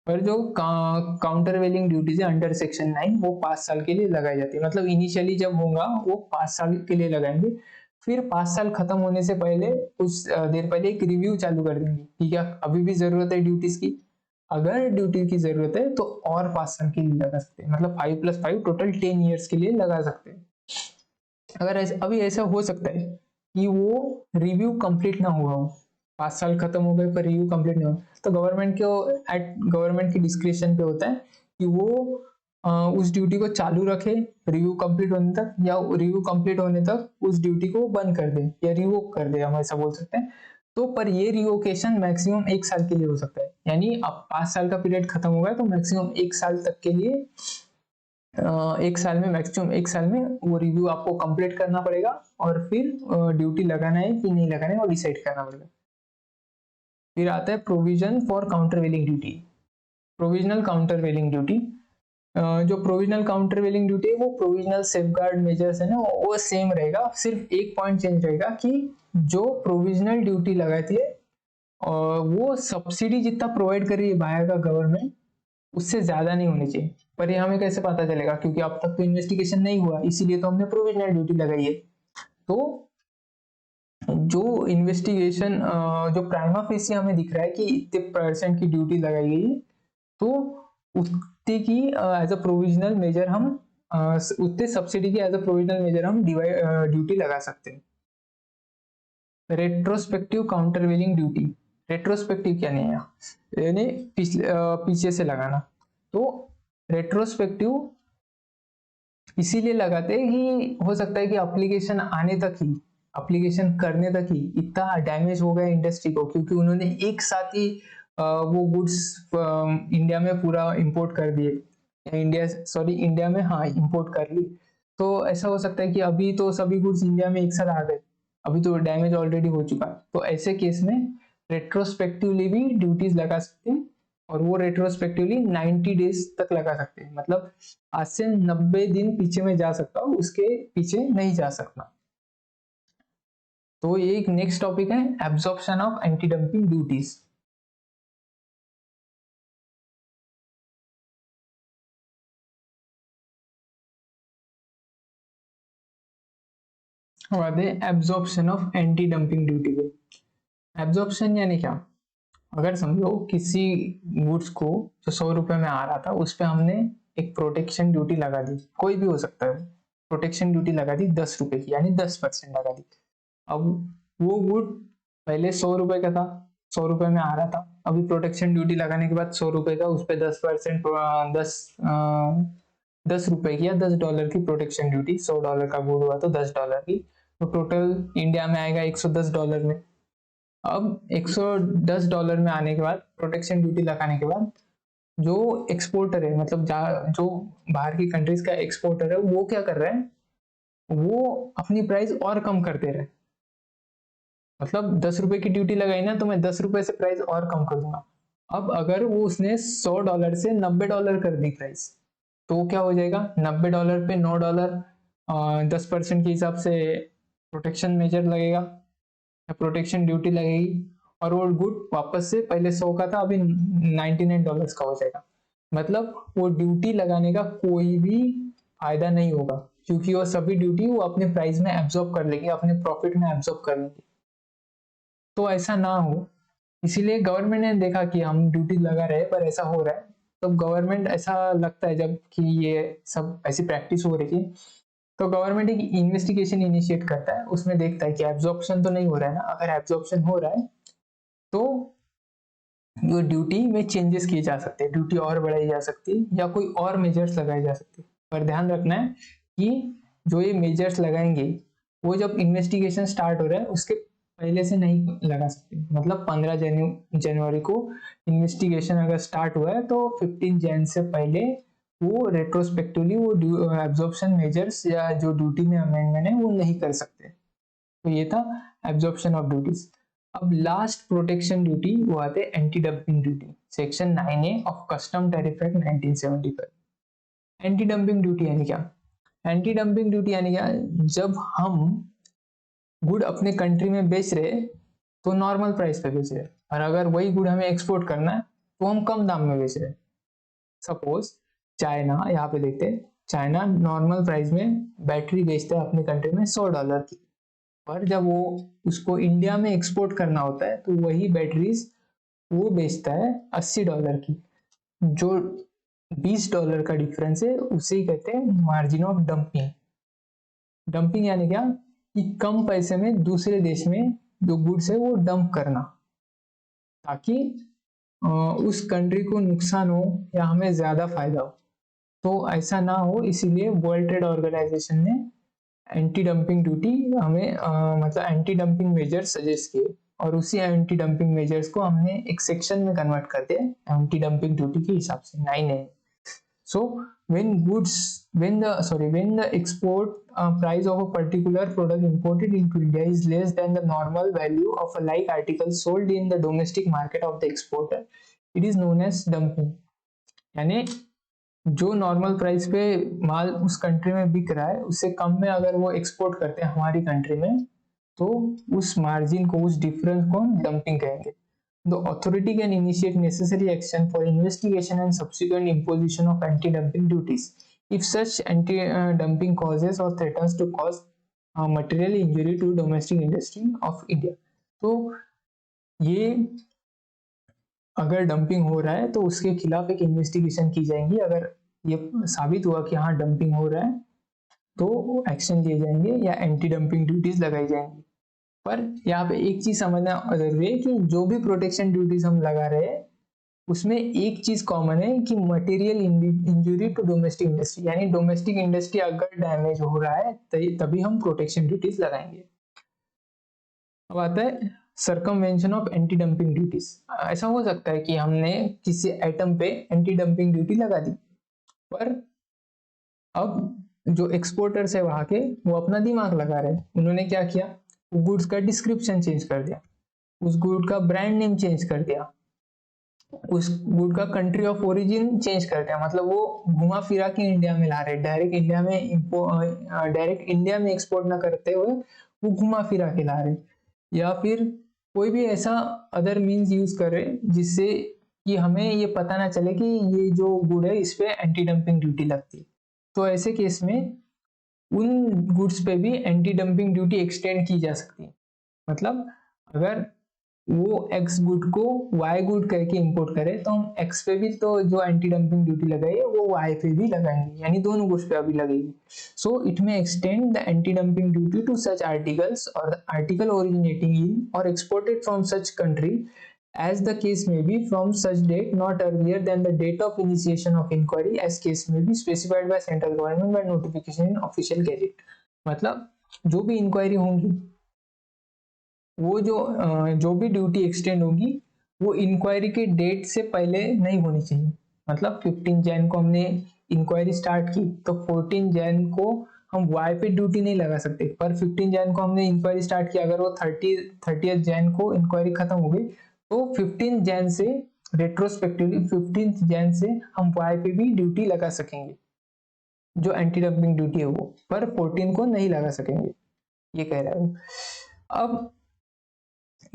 पर जो काउंटर वेलिंग ड्यूटीज है अंडर सेक्शन 9 वो 5 साल के लिए लगाई जाती है। मतलब इनिशियली जब होगा वो 5 साल के लिए लगाएंगे, फिर 5 साल खत्म होने से पहले कुछ देर पहले एक रिव्यू चालू कर देंगे कि क्या अभी भी जरूरत है ड्यूटीज की। अगर ड्यूटी की जरूरत है तो और 5 साल के लिए लगा सकते हैं, मतलब 5+5 टोटल 10 ईयर्स के लिए लगा सकते हैं। अगर अभी ऐसा हो सकता है कि वो रिव्यू कंप्लीट ना हुआ हो, 5 साल खत्म हो गए पर रिव्यू कंप्लीट नहीं हुआ, तो गवर्नमेंट की डिस्क्रिप्शन पे होता है कि वो उस ड्यूटी को चालू रखे रिव्यू कंप्लीट होने तक, या रिव्यू कंप्लीट होने तक उस ड्यूटी को बंद कर दे या रिवोक कर दे, हम ऐसा बोल सकते हैं। तो पर ये रिवोकेशन मैक्सिमम 1 साल के लिए हो सकता है, यानी अब 5 साल का पीरियड खत्म हो गया तो मैक्सिमम 1 साल तक के लिए 1 साल में, मैक्सिमम 1 साल में वो रिव्यू आपको कंप्लीट करना पड़ेगा और फिर ड्यूटी लगाना है कि नहीं लगाना है वो डिसाइड करना पड़ेगा। फिर आता है provision for countervailing duty, provisional countervailing duty. जो प्रोविजनल काउंटर वेलिंग ड्यूटी है वो प्रोविजनल सेफगार्ड मेजर्स है ना वो सेम रहेगा, सिर्फ एक पॉइंट चेंज रहेगा कि जो प्रोविजनल ड्यूटी लगाती है वो सब्सिडी जितना प्रोवाइड कर रही है बाहर का गवर्नमेंट उससे ज्यादा नहीं होनी चाहिए। पर ये हमें कैसे पता चलेगा, क्योंकि अब तक तो इन्वेस्टिगेशन नहीं हुआ, इसीलिए तो हमने प्रोविजनल ड्यूटी लगाई है। तो जो इन्वेस्टिगेशन जो प्राइमा फेसी हमें दिख रहा है कि इतने % की ड्यूटी लगाई गई है, तो उतने की एज अ प्रोविजनल मेजर हम उतने सब्सिडी की एज अ प्रोविजनल मेजर हम ड्यूटी लगा सकते हैं। रेट्रोस्पेक्टिव काउंटर वेलिंग ड्यूटी, रेट्रोस्पेक्टिव क्या नहीं है, यानी पीछे से लगाना। तो रेट्रोस्पेक्टिव इसीलिए लगाते हैं कि हो सकता है कि एप्लीकेशन आने तक ही, एप्लीकेशन करने तक ही इतना डैमेज हो गया इंडस्ट्री को, क्योंकि उन्होंने एक साथ ही वो गुड्स इंडिया में पूरा इंपोर्ट कर दिए, इंडिया में हाँ इंपोर्ट कर ली। तो ऐसा हो सकता है कि अभी तो सभी गुड्स इंडिया में एक साथ आ गए, अभी तो डैमेज ऑलरेडी हो चुका है, तो ऐसे केस में रेट्रोस्पेक्टिवली भी ड्यूटीज लगा सकते हैं, और वो रेट्रोस्पेक्टिवली 90 डेज तक लगा सकते हैं। मतलब आज से 90 दिन पीछे में जा सकता हूँ, उसके पीछे नहीं जा सकता। तो ये एक नेक्स्ट टॉपिक है, absorption of anti dumping duties. बात है absorption of anti dumping duty पे। एब्जॉर्प्शन यानी क्या, अगर समझो किसी गुड्स को जो 100 रुपए में आ रहा था उस पे हमने एक प्रोटेक्शन ड्यूटी लगा दी, कोई भी हो सकता है, प्रोटेक्शन ड्यूटी लगा दी 10 रुपए की, यानी 10% लगा दी। अब वो गुड पहले 100 रुपए का था, 100 रुपए में आ रहा था, अभी प्रोटेक्शन ड्यूटी लगाने के बाद 100 रुपए का उस पर 10%, 10 रुपए की या $10 की प्रोटेक्शन ड्यूटी, $100 का गुड हुआ तो $10 की, तो टोटल इंडिया में आएगा $110 में। अब $110 में आने के बाद प्रोटेक्शन ड्यूटी लगाने के बाद जो एक्सपोर्टर है, मतलब जो बाहर की कंट्रीज का एक्सपोर्टर है, वो क्या कर रहा है, वो अपनी प्राइस और कम करते रहे। मतलब 10 रुपए की ड्यूटी लगाई ना, तो मैं 10 रुपए से प्राइस और कम कर दूंगा। अब अगर वो उसने $100 से $90 कर दी प्राइस, तो क्या हो जाएगा, $90 पे $9, 10% के हिसाब से प्रोटेक्शन मेजर लगेगा, प्रोटेक्शन ड्यूटी लगेगी, और वो गुड वापस से पहले 100 का था, अभी $99 का हो जाएगा। मतलब वो ड्यूटी लगाने का कोई भी फायदा नहीं होगा, क्योंकि वो सभी ड्यूटी वो अपने प्राइस में एब्जॉर्ब कर लेंगे, अपने प्रॉफिट में एब्जॉर्ब कर लेंगे। तो ऐसा ना हो, इसीलिए गवर्नमेंट ने देखा कि हम ड्यूटी लगा रहे हैं पर ऐसा हो रहा है, तो गवर्नमेंट, ऐसा लगता है जब कि ये सब ऐसी प्रैक्टिस हो रही है, तो गवर्नमेंट एक इन्वेस्टिगेशन इनिशिएट करता है, उसमें देखता है कि एब्जॉर्प्शन तो नहीं हो रहा है ना। अगर एब्जॉर्प्शन हो रहा है तो जो ड्यूटी में चेंजेस किए जा सकते हैं, ड्यूटी और बढ़ाई जा सकती है या कोई और मेजर्स लगाए जा सकते हैं। पर ध्यान रखना है कि जो ये मेजर्स लगाएंगे वो जब इन्वेस्टिगेशन स्टार्ट हो रहा है उसके पहले से नहीं लगा सकते। मतलब 15 जनवरी को इन्वेस्टिगेशन अगर स्टार्ट हुआ है तो 15 जन से पहले वो रेट्रोस्पेक्टिवली वो एब्जॉर्प्शन मेजर्स या जो ड्यूटी में अमेंडमेंट है वो नहीं कर सकते। तो ये था एब्जॉर्प्शन ऑफ ड्यूटीज। अब लास्ट प्रोटेक्शन ड्यूटी वो आते हैं anti dumping duty, section 9A of custom tariff act 1975। Anti dumping duty यानी क्या, एंटी डंपिंग ड्यूटी यानी क्या, जब हम गुड अपने कंट्री में बेच रहे तो नॉर्मल प्राइस पे बेच रहे, और अगर वही गुड हमें एक्सपोर्ट करना है तो हम कम दाम में बेच रहे। सपोज चाइना, यहाँ पे देखते हैं, चाइना नॉर्मल प्राइस में बैटरी बेचता है अपने कंट्री में $100 की, पर जब वो उसको इंडिया में एक्सपोर्ट करना होता है तो वही बैटरीज वो बेचता है $80 की। जो $20 का डिफरेंस है उसे ही कहते हैं मार्जिन ऑफ डंपिंग। डंपिंग यानी क्या, कि कम पैसे में दूसरे देश में जो गुड्स है वो डंप करना, ताकि उस कंट्री को नुकसान हो या हमें ज्यादा फायदा हो। तो ऐसा ना हो, इसीलिए वर्ल्ड ट्रेड ऑर्गेनाइजेशन ने एंटी डंपिंग ड्यूटी हमें मतलब एंटी डंपिंग मेजर्स सजेस्ट किए, और उसी एंटी डंपिंग मेजर्स को हमने एक सेक्शन में कन्वर्ट कर दिया एंटी डंपिंग ड्यूटी के हिसाब से 9A। So when the export price of a particular product imported into India is less than the normal value of a like article sold in the domestic market of the exporter, it is known as dumping। यानी जो normal price पे माल उस country में बिक रहा है उससे कम में अगर वो एक्सपोर्ट करते हैं हमारी कंट्री में, तो उस मार्जिन को, उस डिफरेंस को हम डंपिंग कहेंगे। The authority can initiate necessary action for investigation and subsequent imposition of anti-dumping duties if such anti-dumping causes or threatens to cause material injury to domestic industry of India। तो ये अगर dumping हो रहा है तो उसके खिलाफ एक इन्वेस्टिगेशन की जाएंगी, अगर ये साबित हुआ कि हाँ डंपिंग हो रहा है तो एक्शन लिए जाएंगे या एंटी डंपिंग ड्यूटीज लगाई जाएंगी। पर यहाँ पे एक चीज समझना जरूरी है कि जो भी प्रोटेक्शन ड्यूटीज हम लगा रहे हैं उसमें एक चीज कॉमन है कि material injury to domestic industry, यानी डोमेस्टिक इंडस्ट्री अगर डैमेज हो रहा है तभी हम प्रोटेक्शन ड्यूटीज लगाएंगे। अब आता है सर्कमवेंशन ऑफ एंटी डंपिंग ड्यूटीज। ऐसा हो सकता है कि हमने किसी आइटम पे एंटी डंपिंग ड्यूटी लगा दी, पर अब जो एक्सपोर्टर्स है वहां के वो अपना दिमाग लगा रहे हैं, उन्होंने क्या किया, गुड्स का डिस्क्रिप्शन चेंज कर दिया, उस गुड का ब्रांड नेम चेंज कर दिया, उस गुड का कंट्री ऑफ ओरिजिन चेंज कर दिया। मतलब वो घुमा फिरा के इंडिया में ला रहे, डायरेक्ट इंडिया में एक्सपोर्ट ना करते हुए वो घुमा फिरा के ला रहे। या फिर कोई भी ऐसा अदर मीन्स यूज करे जिससे कि हमें ये पता ना चले कि ये जो गुड है इस पे एंटी डंपिंग ड्यूटी लगती है। तो ऐसे केस में उन गुड्स पे भी एंटी डंपिंग ड्यूटी एक्सटेंड की जा सकती है। मतलब अगर वो एक्स गुड को वाई गुड कह के इम्पोर्ट करे तो हम एक्स पे भी तो जो एंटी डंपिंग ड्यूटी लगाई है वो वाई पे भी लगाएंगे, यानी दोनों गुड्स पे अभी लगेगी। So it may extend the anti dumping duty to such articles or article originating in or exported from such country as the case may be from such date not earlier than the date of initiation of inquiry as case may be specified by central government by notification in official gazette। मतलब जो भी inquiry होंगी वो जो भी duty extend होगी वो inquiry के डेट से पहले नहीं होनी चाहिए। मतलब 15 जैन को हमने इंक्वायरी स्टार्ट की तो 14 जैन को हम वाई पे ड्यूटी नहीं लगा सकते, पर 15 जैन को हमने इंक्वायरी स्टार्ट किया, अगर वो 30 जैन को इंक्वायरी खत्म हो गई तो 15 जैन से रेट्रोस्पेक्टिवली 15 जैन से हम वाई पे भी ड्यूटी लगा सकेंगे, जो एंटी डंपिंग ड्यूटी है वो, पर 14 को नहीं लगा सकेंगे, ये कह रहा हूँ। अब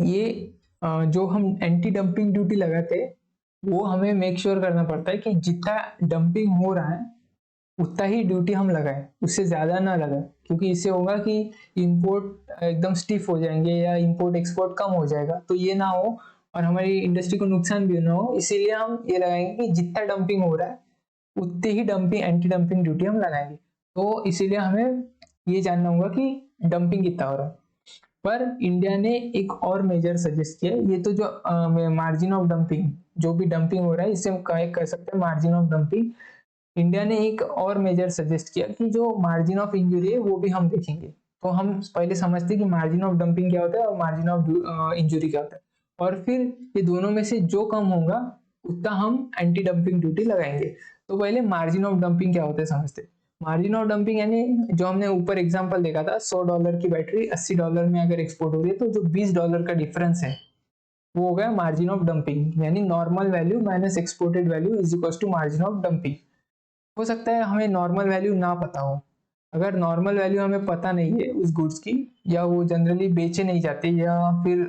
ये जो हम एंटी डंपिंग ड्यूटी लगाते वो हमें मेक श्योर करना पड़ता है कि जितना डंपिंग हो रहा है उतना ही ड्यूटी हम लगाएं, उससे ज्यादा ना लगाएं, क्योंकि इससे होगा कि इंपोर्ट एकदम स्टिफ हो जाएंगे या इंपोर्ट एक्सपोर्ट कम हो जाएगा, तो ये ना हो और हमारी इंडस्ट्री को नुकसान भी ना हो। इसीलिए हम ये लगाएंगे कि जितना डंपिंग हो रहा है उतनी ही डंपिंग एंटी डंपिंग ड्यूटी हम लगाएंगे। तो इसीलिए हमें ये जानना होगा कि डंपिंग कितना हो रहा है। पर इंडिया ने एक और मेजर सजेस्ट किया, ये तो जो मार्जिन ऑफ डंपिंग, जो भी डंपिंग हो रहा है इसे हम कह सकते हैं मार्जिन ऑफ डंपिंग। इंडिया ने एक और मेजर सजेस्ट किया कि जो मार्जिन ऑफ इंजुरी है वो भी हम देखेंगे। तो हम पहले समझते हैं कि मार्जिन ऑफ डंपिंग क्या होता है और मार्जिन ऑफ इंजुरी क्या होता है, और फिर ये दोनों में से जो कम होगा उतना हम एंटी डंपिंग ड्यूटी लगाएंगे। तो पहले मार्जिन ऑफ डंपिंग क्या होता है समझते हैं। मार्जिन ऑफ डंपिंग यानी जो हमने ऊपर एग्जांपल देखा था, $100 की बैटरी $80 में अगर एक्सपोर्ट हो रही है तो जो $20 का डिफरेंस है वो हो गया मार्जिन ऑफ डंपिंग, यानी normal value minus exported value is equal to margin of dumping. हो सकता है हमें नॉर्मल वैल्यू ना पता हो, अगर नॉर्मल वैल्यू हमें पता नहीं है उस गुड्स की, या वो जनरली बेचे नहीं जाते, या फिर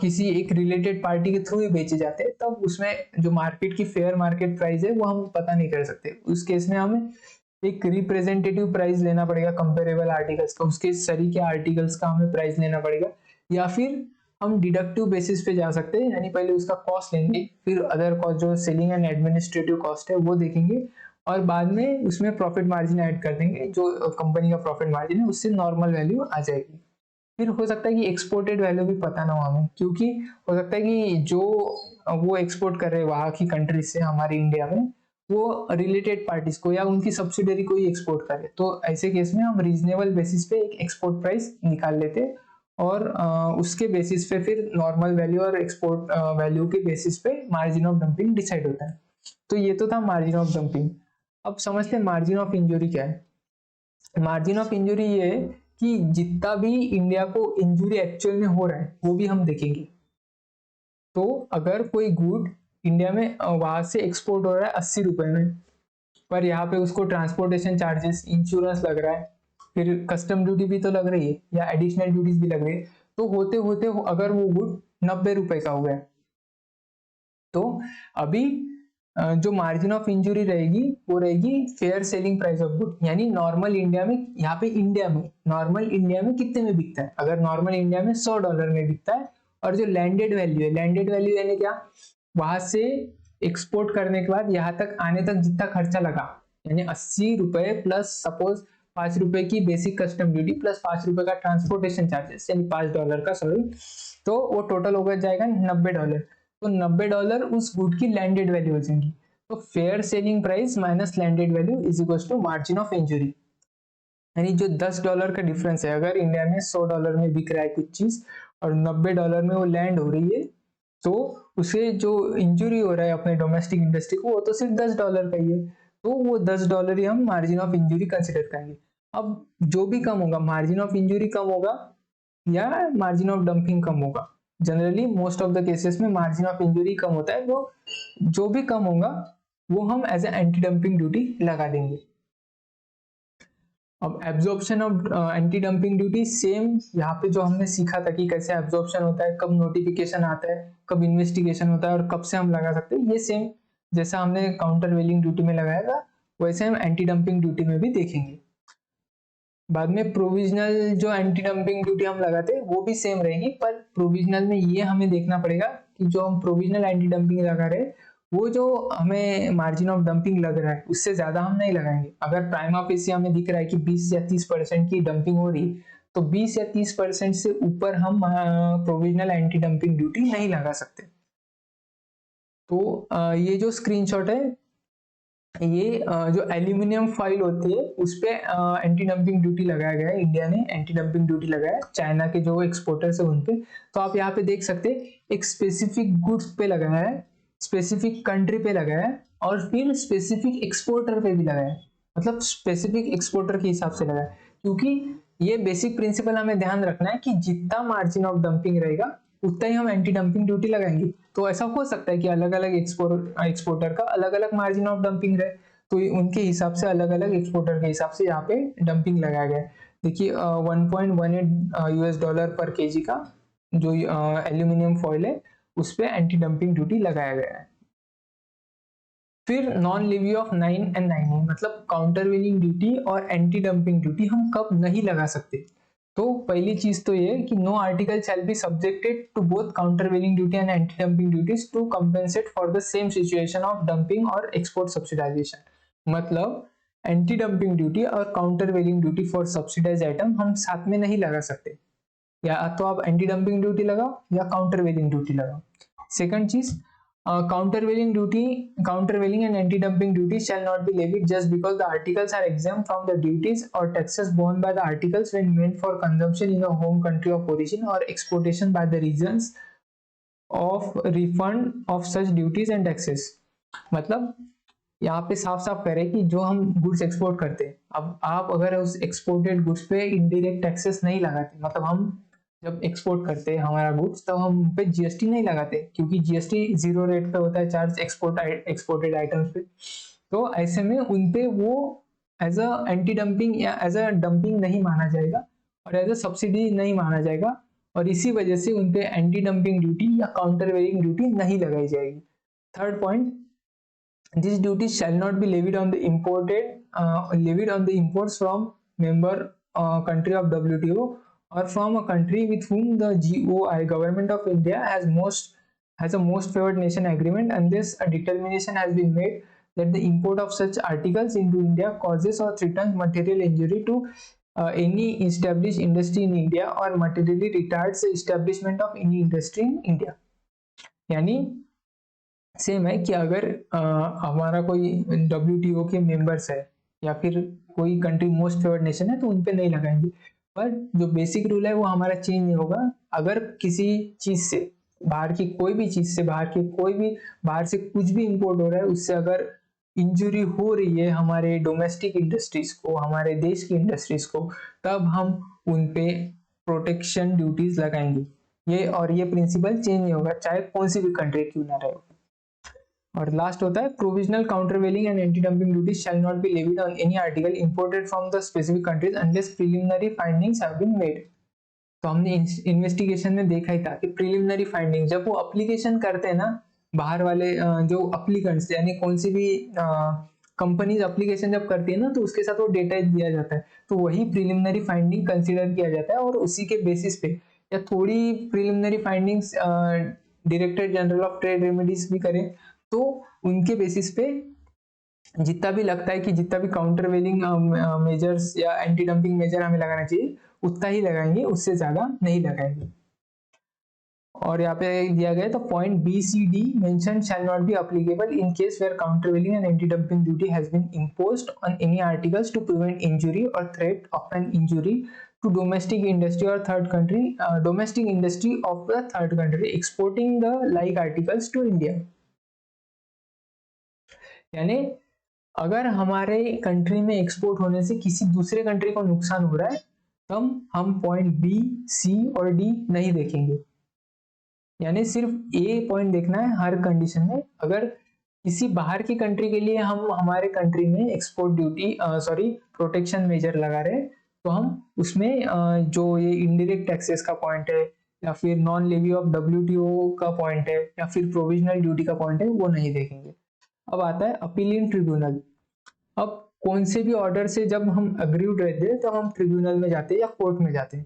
किसी एक रिलेटेड पार्टी के थ्रू ही बेचे जाते हैं, तब उसमें जो मार्केट की फेयर मार्केट प्राइस है वो हम पता नहीं कर सकते। उस केस में हमें एक रिप्रेजेंटेटिव प्राइस लेना पड़ेगा कंपेरेबल आर्टिकल्स का, उसके सरी के आर्टिकल्स का हमें प्राइस लेना पड़ेगा, या फिर हम डिडक्टिव बेसिस पे जा सकते हैं, यानी पहले उसका कॉस्ट लेंगे फिर अदर कॉस्ट जो सेलिंग एंड एडमिनिस्ट्रेटिव कॉस्ट है वो देखेंगे, और बाद में उसमें प्रॉफिट मार्जिन ऐड कर देंगे, जो कंपनी का प्रॉफिट मार्जिन है उससे नॉर्मल वैल्यू आ जाएगी। फिर हो सकता है कि एक्सपोर्टेड वैल्यू भी पता ना हो हमें, क्योंकि हो सकता है कि जो वो एक्सपोर्ट कर रहे हैं वहां की कंट्री से हमारे इंडिया में वो रिलेटेड पार्टीज को या उनकी सब्सिडरी को ही एक्सपोर्ट करे, तो ऐसे केस में हम रीजनेबल बेसिस पे एक एक्सपोर्ट प्राइस निकाल लेते और उसके बेसिस पे फिर नॉर्मल वैल्यू और एक्सपोर्ट वैल्यू के बेसिस पे मार्जिन ऑफ डंपिंग डिसाइड होता है। तो ये तो था मार्जिन ऑफ डंपिंग। अब समझते हैं मार्जिन ऑफ इंजुरी क्या है। मार्जिन ऑफ इंजुरी ये है कि जितना भी इंडिया को इंजुरी एक्चुअल में हो रहा है वो भी हम देखेंगे। तो अगर कोई गुड इंडिया में वहां से एक्सपोर्ट हो रहा है 80 रुपए में, पर यहाँ पे उसको ट्रांसपोर्टेशन चार्जेस, इंश्योरेंस लग रहा है, फिर कस्टम ड्यूटी भी तो लग रही है या एडिशनल ड्यूटीज भी लग रही है, तो होते होते अगर वो गुड 90 रुपए का हो गया, तो अभी जो मार्जिन ऑफ इंजुरी रहेगी वो रहेगी fair selling price of good, यानी नॉर्मल इंडिया में, यहाँ पे इंडिया में नॉर्मल इंडिया में कितने में बिकता है, अगर नॉर्मल इंडिया में $100 में बिकता है, और जो लैंडेड वैल्यू है, लैंडेड वैल्यू यानी क्या, वहां से एक्सपोर्ट करने के बाद यहाँ तक आने तक जितना खर्चा लगा, यानी 80 रुपए प्लस सपोज 5 रुपए की बेसिक कस्टम ड्यूटी प्लस 5 रुपए का ट्रांसपोर्टेशन चार्जेस, यानी $5 का, सॉरी, तो वो टोटल हो जाएगा $90। तो $90 उस गुड की लैंडेड वैल्यू हो जाएंगी। तो fair selling price minus landed value is equal to margin of injury, यानी जो $10 का डिफरेंस है, अगर इंडिया में $100 में बिक रहा है कुछ चीज और $90 में वो लैंड हो रही है, तो उसे जो इंजुरी हो रहा है अपने डोमेस्टिक इंडस्ट्री को वो तो सिर्फ $10 का ही है, तो वो $10 ही हम मार्जिन ऑफ इंजुरी कंसिडर करेंगे। अब जो भी कम होगा, मार्जिन ऑफ इंजुरी कम होगा या मार्जिन ऑफ डंपिंग कम होगा, generally most of the cases में मार्जिन ऑफ इंजुरी कम होता है, तो जो भी कम होगा वो हम as a anti dumping duty लगा देंगे। अब absorption of anti dumping duty same यहाँ पे जो हमने सीखा था कि कैसे एब्जॉर्प्शन होता है, कब नोटिफिकेशन आता है, कब इन्वेस्टिगेशन होता है और कब से हम लगा सकते हैं, ये सेम जैसा हमने काउंटर वेलिंग ड्यूटी में लगाया था वैसे हम एंटी डंपिंग ड्यूटी में भी देखेंगे। बाद में प्रोविजनल जो एंटी डंपिंग ड्यूटी हम लगाते हैं वो भी सेम रहेगी, पर प्रोविजनल में ये हमें देखना पड़ेगा कि जो हम प्रोविजनल एंटी डंपिंग लगा रहे हैं वो जो हमें मार्जिन ऑफ डंपिंग लग रहा है उससे ज्यादा हम नहीं लगाएंगे। अगर प्राइमा फेसी हमें दिख रहा है कि 20 या 30% की डंपिंग हो रही तो 20 या 30% से ऊपर हम प्रोविजनल एंटी डंपिंग ड्यूटी नहीं लगा सकते। तो ये जो स्क्रीनशॉट है ये जो एल्यूमिनियम फॉइल होती है उस पे एंटी डंपिंग ड्यूटी लगाया गया है, इंडिया ने एंटी डंपिंग ड्यूटी लगाया है चाइना के जो एक्सपोर्टर्स है उन पे। तो आप यहाँ पे देख सकते हैं एक स्पेसिफिक गुड्स पे लगाया है, स्पेसिफिक कंट्री पे लगाया है और फिर स्पेसिफिक एक्सपोर्टर पे भी लगाया है, मतलब स्पेसिफिक एक्सपोर्टर के हिसाब से लगाया है। क्योंकि ये बेसिक प्रिंसिपल हमें ध्यान रखना है कि जितना मार्जिन ऑफ डंपिंग रहेगा उतना ही हम एंटी डंपिंग ड्यूटी लगाएंगे। तो ऐसा हो सकता है कि अलग अलग एक्सपोर्टर का अलग अलग मार्जिन ऑफ डंपिंग रहे, तो उनके हिसाब से अलग अलग एक्सपोर्टर के हिसाब से यहाँ पे डंपिंग लगाया गया है। देखिए 1.18 यूएस डॉलर पर केजी का जो एल्यूमिनियम फॉइल है उस पे एंटी डंपिंग ड्यूटी लगाया गया है। फिर नॉन लिवी ऑफ 9 एंड 9 मतलब काउंटर वेलिंग ड्यूटी और एंटी डंपिंग ड्यूटी हम कब नहीं लगा सकते। तो पहली चीज तो ये कि no article shall be subjected to both countervailing duty and anti dumping duties to compensate for the same situation of dumping or export subsidization. मतलब एंटी डंपिंग ड्यूटी और countervailing duty for subsidized item हम साथ में नहीं लगा सकते, या तो आप एंटी डंपिंग ड्यूटी लगाओ या काउंटर वेलिंग ड्यूटी लगाओ। सेकंड चीज, countervailing and anti-dumping duties shall not be levied just because the articles are exempt from the duties or taxes borne by the articles when meant for consumption in a home country of origin or exportation by the regions of refund of such duties and taxes। मतलब यहाँ पे साफ साफ कह रहे हैं कि जो हम गुड्स एक्सपोर्ट करते हैं, अब आप अगर उस एक्सपोर्टेड गुड्स पे इनडायरेक्ट टैक्सेस नहीं लगाते, मतलब हम जब एक्सपोर्ट करते हैं हमारा गुड्स तो हम पे जीएसटी नहीं लगाते क्योंकि जीएसटी 0 रेट पे होता है चार्ज एक्सपोर्टेड आइटम्स पे। तो ऐसे में उन पे वो एज अ एंटी डंपिंग या एज अ डंपिंग नहीं माना जाएगा और एज अ सब्सिडी नहीं माना जाएगा, और इसी वजह से उन पे एंटी डंपिंग ड्यूटी या काउंटर वेलिंग ड्यूटी नहीं लगाई जाएगी। Third point, these duties shall not be levied on the imports from member country of WTO or from a country with whom the GOI government of India has a most favored nation agreement unless a determination has been made that the import of such articles into India causes or threatens material injury to any established industry in India or materially retards the establishment of any industry in India। यानी same है कि अगर हमारा कोई WTO के members है या फिर कोई कंट्री मोस्ट फेवर्ड नेशन है तो उन पे नहीं लगाएंगे, पर जो बेसिक रूल है वो हमारा चेंज नहीं होगा। अगर किसी चीज से बाहर की कोई भी चीज से बाहर से कुछ भी इंपोर्ट हो रहा है उससे अगर इंजुरी हो रही है हमारे डोमेस्टिक इंडस्ट्रीज को, हमारे देश की इंडस्ट्रीज को, तब हम उन पे प्रोटेक्शन ड्यूटीज लगाएंगे। ये प्रिंसिपल चेंज नहीं होगा चाहे कौन सी भी कंट्री क्यों ना रहे। और लास्ट होता है provisional countervailing and anti dumping duties shall not be levied on any article imported from the specific countries unless preliminary findings have been made. तो हमने इन्वेस्टिगेशन में देखा ही था कि प्रिलिमिनरी फाइंडिंग जब वो एप्लीकेशन करते हैं ना, बाहर वाले जो अप्लीकेंट्स यानी कौन सी भी कंपनीज एप्लीकेशन जब करती है ना तो उसके साथ वो डेटा दिया जाता है, तो वही प्रिलिमिनरी फाइंडिंग कंसीडर किया जाता है और उसी के बेसिस पे या थोड़ी preliminary findings director general of trade remedies भी करें तो उनके बेसिस पे जितना भी लगता है कि जितना भी काउंटर वेलिंग मेजर्स या एंटी डंपिंग मेजर हमें लगाना चाहिए उतना ही लगाएंगे, उससे ज्यादा नहीं लगाएंगे। और यहाँ पे दिया गया तो point B C D mention shall not be applicable in case where countervailing and anti dumping duty has been imposed on any articles to prevent injury और threat of an injury to domestic industry or third country domestic industry of the third country exporting the like articles to India। यानी अगर हमारे country में export होने से किसी दूसरे country को नुकसान हो रहा है तब हम पॉइंट बी सी और डी नहीं देखेंगे, यानी सिर्फ ए पॉइंट देखना है हर कंडीशन में। अगर किसी बाहर की कंट्री के लिए हम हमारे कंट्री में एक्सपोर्ट ड्यूटी प्रोटेक्शन मेजर लगा रहे हैं, तो हम उसमें जो ये इनडायरेक्ट टैक्सेस का पॉइंट है या फिर नॉन लेवी ऑफ डब्ल्यूटीओ का पॉइंट है या फिर प्रोविजनल ड्यूटी का पॉइंट है, वो नहीं देखेंगे। अब आता है अपीलिंग ट्रिब्यूनल। अब कौन से भी ऑर्डर से जब हम अग्रीड रहते हैं तो हम ट्रिब्यूनल में जाते हैं या कोर्ट में जाते हैं।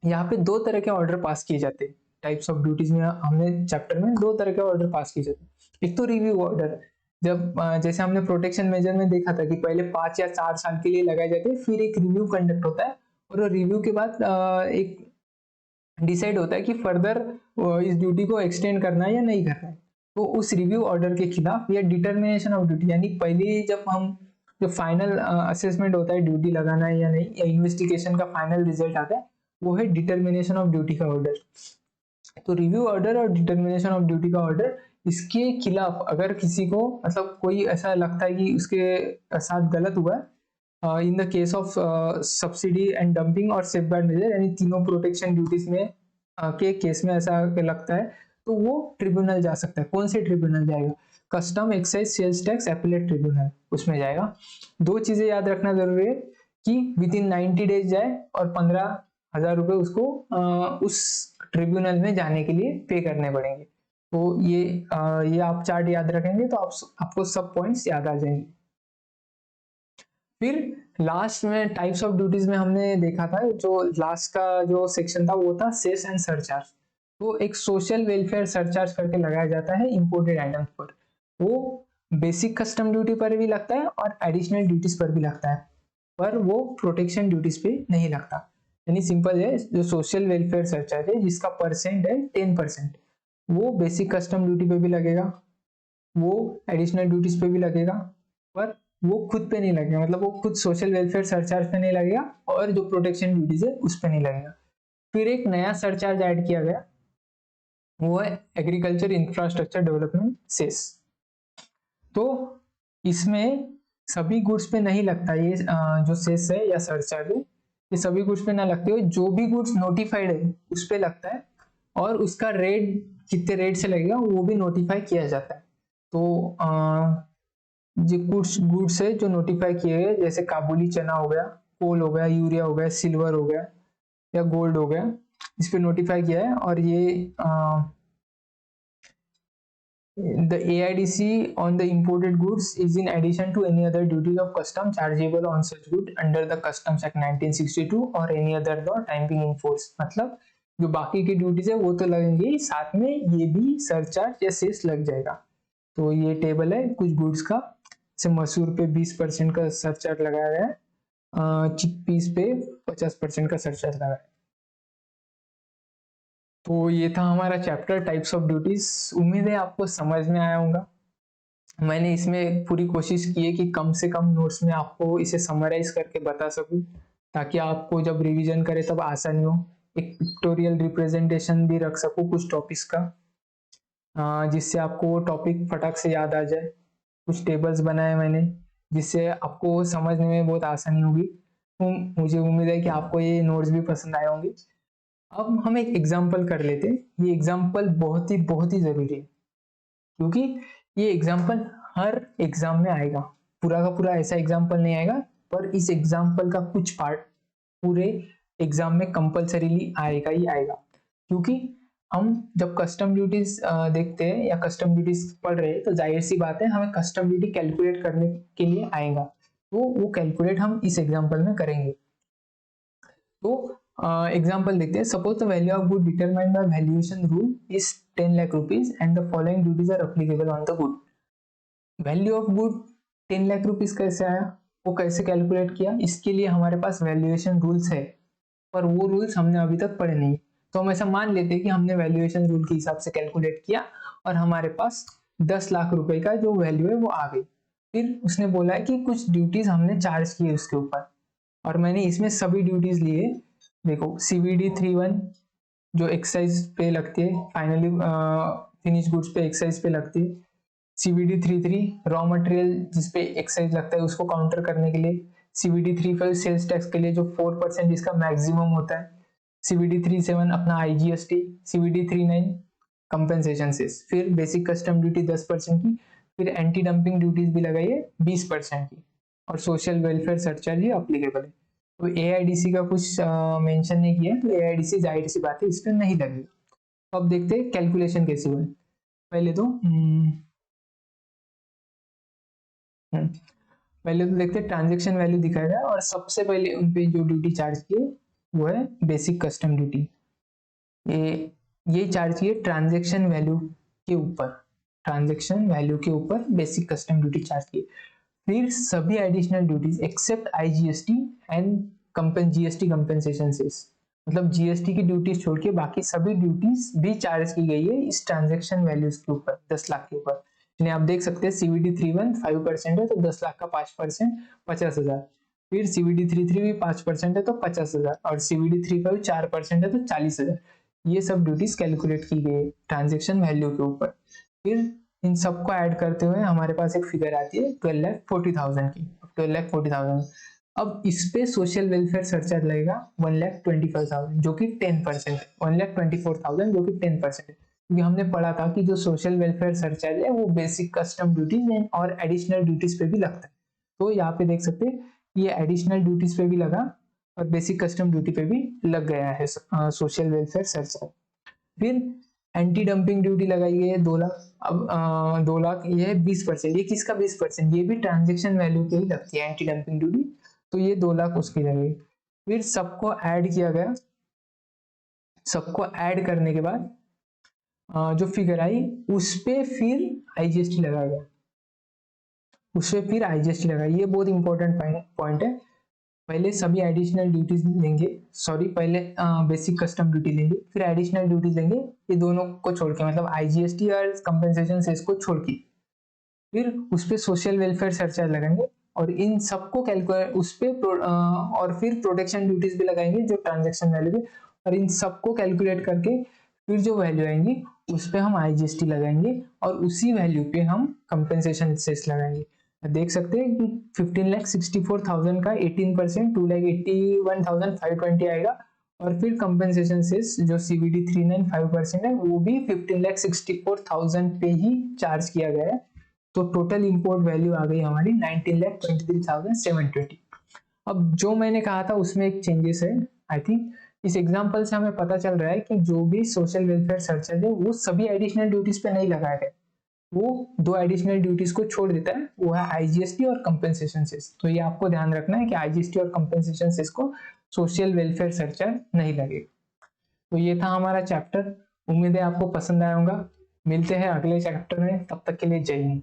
यहाँ पे दो तरह के ऑर्डर पास किए जाते हैं। टाइप्स ऑफ ड्यूटीज में हमने चैप्टर में दो तरह के ऑर्डर पास किए जाते हैं। एक तो रिव्यू ऑर्डर, जब जैसे हमने प्रोटेक्शन मेजर में देखा था कि पहले 5 या 4 साल के लिए लगाए जाते हैं, फिर एक रिव्यू कंडक्ट होता है और रिव्यू के बाद एक डिसाइड होता है कि फर्दर इस ड्यूटी को एक्सटेंड करना है या नहीं करना है। तो उस रिव्यू ऑर्डर के खिलाफ या डिटर्मिनेशन ऑफ ड्यूटी, यानी पहले जब हम जो फाइनल असेसमेंट होता है ड्यूटी लगाना है या नहीं, या इन्वेस्टिगेशन का फाइनल रिजल्ट आता है, वो है डिटर्मिनेशन ऑफ ड्यूटी का ऑर्डर। तो रिव्यू ऑर्डर और डिटर्मिनेशन ऑफ ड्यूटी का ऑर्डर, इसके खिलाफ अगर किसी को मतलब कोई ऐसा लगता है कि उसके साथ गलत हुआ है, in the case of subsidy and dumping और सेफगार्ड मेजर, यानी तीनों प्रोटेक्शन ड्यूटीज में के केस में ऐसा लगता है, तो वो ट्रिब्यूनल जा सकता है। कौन से ट्रिब्यूनल जाएगा? Custom, excise, sales tax appellate tribunal, उसमें जाएगा। दो चीजें याद रखना जरूरी है कि विद इन 90 डेज जाए और 15,000 रुपए उसको उस ट्रिब्यूनल में जाने के लिए पे करने पड़ेंगे। तो ये आप चार्ट याद रखेंगे तो आपको सब पॉइंट्स याद आ जाएंगे। फिर लास्ट में टाइप्स ऑफ ड्यूटीज में हमने देखा था, जो लास्ट का जो सेक्शन था वो था सेस एंड सरचार्ज। तो एक सोशल वेलफेयर सरचार्ज करके लगाया जाता है इंपोर्टेड आइटम्स पर। वो बेसिक कस्टम ड्यूटी पर भी लगता है और एडिशनल ड्यूटीज पर भी लगता है, पर वो प्रोटेक्शन ड्यूटीज पे नहीं लगता। यानी सिंपल है, जो सोशल वेलफेयर सरचार्ज है जिसका परसेंट है 10%, वो बेसिक कस्टम ड्यूटी पे भी लगेगा, वो एडिशनल ड्यूटीज पे भी लगेगा, पर वो खुद पे नहीं लगेगा। मतलब वो खुद सोशल वेलफेयर सरचार्ज पे नहीं लगेगा और जो प्रोटेक्शन ड्यूटीज है उस पे नहीं लगेगा। फिर एक नया सरचार्ज ऐड किया गया, वो है एग्रीकल्चर इंफ्रास्ट्रक्चर डेवलपमेंट सेस। तो इसमें सभी गुड्स पे नहीं लगता ये जो सेस है या सरचार्ज है, ये सभी गुड्स पे ना लगते हो। जो भी गुड्स नोटिफाइड है उस पे लगता है और उसका रेट कितने रेट से लगेगा वो भी नोटिफाई किया जाता है। तो जो कुछ गुड्स है जो नोटिफाई किए गए, जैसे काबुली चना हो गया, कोल हो गया, यूरिया हो गया, सिल्वर हो गया या गोल्ड हो गया, इस पे नोटिफाई किया है। और ये the AIDC on the imported goods is in addition to any other duties of custom chargeable on such good under the Customs Act 1962 or any other law time being in force। मतलब जो बाकी की duties है वो तो लगेंगे, साथ में ये भी सरचार्ज या सेस लग जाएगा। तो ये टेबल है कुछ गुड्स का, जैसे मसूर पे 20% का सरचार्ज लगाया गया है, चिकपीस पे 50% का सरचार्ज लगाया है। तो ये था हमारा चैप्टर टाइप्स ऑफ ड्यूटीज। उम्मीद है आपको समझ में आया होगा। मैंने इसमें पूरी कोशिश की है कि कम से कम नोट्स में आपको इसे समराइज करके बता सकूं, ताकि आपको जब रिवीजन करे तब आसानी हो। एक पिक्टोरियल रिप्रेजेंटेशन भी रख सकूं कुछ टॉपिक्स का, जिससे आपको वो टॉपिक फटाक से याद आ जाए। कुछ टेबल्स बनाए मैंने जिससे आपको समझने में बहुत आसानी होगी। मुझे उम्मीद है कि आपको ये नोट्स भी पसंद आए होंगे। अब हम एक एग्जाम्पल कर लेते हैं। ये एग्जाम्पल बहुत ही जरूरी है, क्योंकि ये एग्जाम्पल हर एग्जाम में आएगा। पूरा का पूरा ऐसा एग्जाम्पल नहीं आएगा, पर इस एग्जाम्पल का कुछ पार्ट पूरे एग्जाम में कंपल्सरीली आएगा ही आएगा। क्योंकि हम जब कस्टम ड्यूटीज देखते हैं या कस्टम ड्यूटीज पढ़ रहे हैं, तो जाहिर सी बात है हमें कस्टम ड्यूटी कैलकुलेट करने के लिए आएगा, तो वो कैलकुलेट हम इस एग्जाम्पल में करेंगे। तो एग्जाम्पल देखते हैं। Suppose the value of good determined by valuation rule is 10 lakh rupees and the following duties are applicable on the good. Value of good 10 lakh rupees कैसे आया, वो कैसे कैलकुलेट किया? इसके लिए हमारे पास वैल्यूएशन रूल्स है, पर वो रूल्स हमने अभी तक पढ़े नहीं। तो हम ऐसा मान लेते हैं कि हमने वैल्यूएशन रूल के हिसाब से कैलकुलेट किया और हमारे पास 10 लाख रुपए का जो वैल्यू है वो आ गई। फिर उसने बोला है कि कुछ ड्यूटीज हमने चार्ज की उसके ऊपर, और मैंने इसमें सभी ड्यूटीज लिए। देखो CVD 31 जो एक्साइज पे लगती है, फाइनली फिनिश गुड्स पे एक्साइज पे लगती है। CVD 33 रॉ मटेरियल जिसपे एक्साइज लगता है उसको काउंटर करने के लिए। CVD 35 सेल्स टैक्स के लिए जो 4% जिसका मैक्सिमम होता है। CVD 37 अपना IGST। CVD 39 compensation cess. फिर बेसिक कस्टम ड्यूटी 10% की, फिर एंटी डंपिंग ड्यूटीज भी लगाई है 20% की, और सोशल वेलफेयर सरचार्ज ही अप्लीकेबल है। तो एआईडीसी का कुछ मेंशन नहीं किया है, तो एआईडीसी जाहिर सी बात है इस पर नहीं लगेगा। अब देखते हैं कैलकुलेशन कैसे हुआ है। पहले तो पहले तो देखते हैं ट्रांजेक्शन वैल्यू दिखाएगा, और सबसे पहले उन पे जो ड्यूटी चार्ज की है वो है बेसिक कस्टम ड्यूटी। ये चार्ज की है ट्रांजेक्शन वैल्यू के ऊपर, ट्रांजेक्शन वैल्यू के ऊपर बेसिक कस्टम ड्यूटी चार्ज की। फिर सभी additional duties except IGST and GST compensation cess, मतलब जीएसटी की ड्यूटीज छोड़ के बाकी सभी ड्यूटीज भी चार्ज की गई है इस ट्रांजेक्शन वैल्यूज के ऊपर, 10 लाख के ऊपर। यानी आप देख सकते हैं सीवीडी 31 5% है तो 10 लाख का 5% 50,000, फिर सीवीडी 33 भी 5% है तो 50,000, और सीवीडी 35 4% है तो 40,000। ये सब ड्यूटीज कैलकुलेट की गई है ट्रांजेक्शन वैल्यू के ऊपर। फिर इन सबको ऐड करते हुए हमारे पास एक फिगर आती है 12,40,000 की, 12,40,000। अब इस पे सोशल वेलफेयर सरचार्ज लगेगा 1,25,000 जो कि 10% है, 1,24,000 जो कि 10% है, क्योंकि हमने पढ़ा था कि जो सोशल वेलफेयर सरचार्ज है वो बेसिक कस्टम ड्यूटीज और एडिशनल ड्यूटीज पे भी लगता है। तो यहाँ पे देख सकते हैं ये एडिशनल ड्यूटीज पे भी लगा और बेसिक कस्टम ड्यूटी पे भी लग गया है सोशल वेलफेयर सरचार्ज। फिर एंटी डंपिंग ड्यूटी लगाई गई है 2 लाख। अब 2 लाख ये है 20%, ये किसका 20%, ये भी ट्रांजेक्शन वैल्यू पे ही लगती है एंटी डंपिंग ड्यूटी, तो ये 2 लाख उसकी लगेगी। फिर सबको ऐड किया गया, सबको ऐड करने के बाद जो फिगर आई उस पे फिर आईजीएसटी लगाया गया, उस पे फिर आईजीएसटी लगाई। ये बहुत इंपॉर्टेंट पॉइंट है। पहले सभी एडिशनल ड्यूटीज लेंगे, सॉरी पहले बेसिक कस्टम ड्यूटी लेंगे फिर एडिशनल ड्यूटीज लेंगे, ये दोनों को छोड़ के, मतलब आईजीएसटी और कंपेंसेशन सेस को छोड़ के, फिर उस पे सोशल वेलफेयर सरचार्ज लगाएंगे और इन सबको कैलकुलेट उस पे और फिर प्रोटेक्शन ड्यूटीज भी लगाएंगे जो ट्रांजेक्शन वैल्यू पे, और इन सबको कैलकुलेट करके फिर जो वैल्यू आएंगी उस पे हम आईजीएसटी लगाएंगे और उसी वैल्यू पे हम कंपेंसेशन सेस लगाएंगे। देख सकते हैं कि 15,64,000 का 18% 2,81,520 आएगा, और फिर कंपेंसेशन सेस जो सीवीडी 395% है वो भी 15,64,000 पे ही चार्ज किया गया है। तो टोटल इंपोर्ट वैल्यू आ गई हमारी 19,23,720। अब जो मैंने कहा था उसमें एक चेंजेस है। आई थिंक इस एग्जांपल से हमें पता चल रहा है कि जो भी सोशल वेलफेयर सरचार्ज है वो सभी एडिशनल ड्यूटीज पे नहीं लगाया गया, वो 2 एडिशनल ड्यूटीज को छोड़ देता है, वो है आईजीएसटी और कंपेंसेशन सेस। तो ये आपको ध्यान रखना है कि आईजीएसटी और कंपेंसेशन सेस को सोशल वेलफेयर सरचार्ज नहीं लगेगा। तो ये था हमारा चैप्टर, उम्मीद है आपको पसंद आया होगा। मिलते हैं अगले चैप्टर में, तब तक के लिए जय हिंद।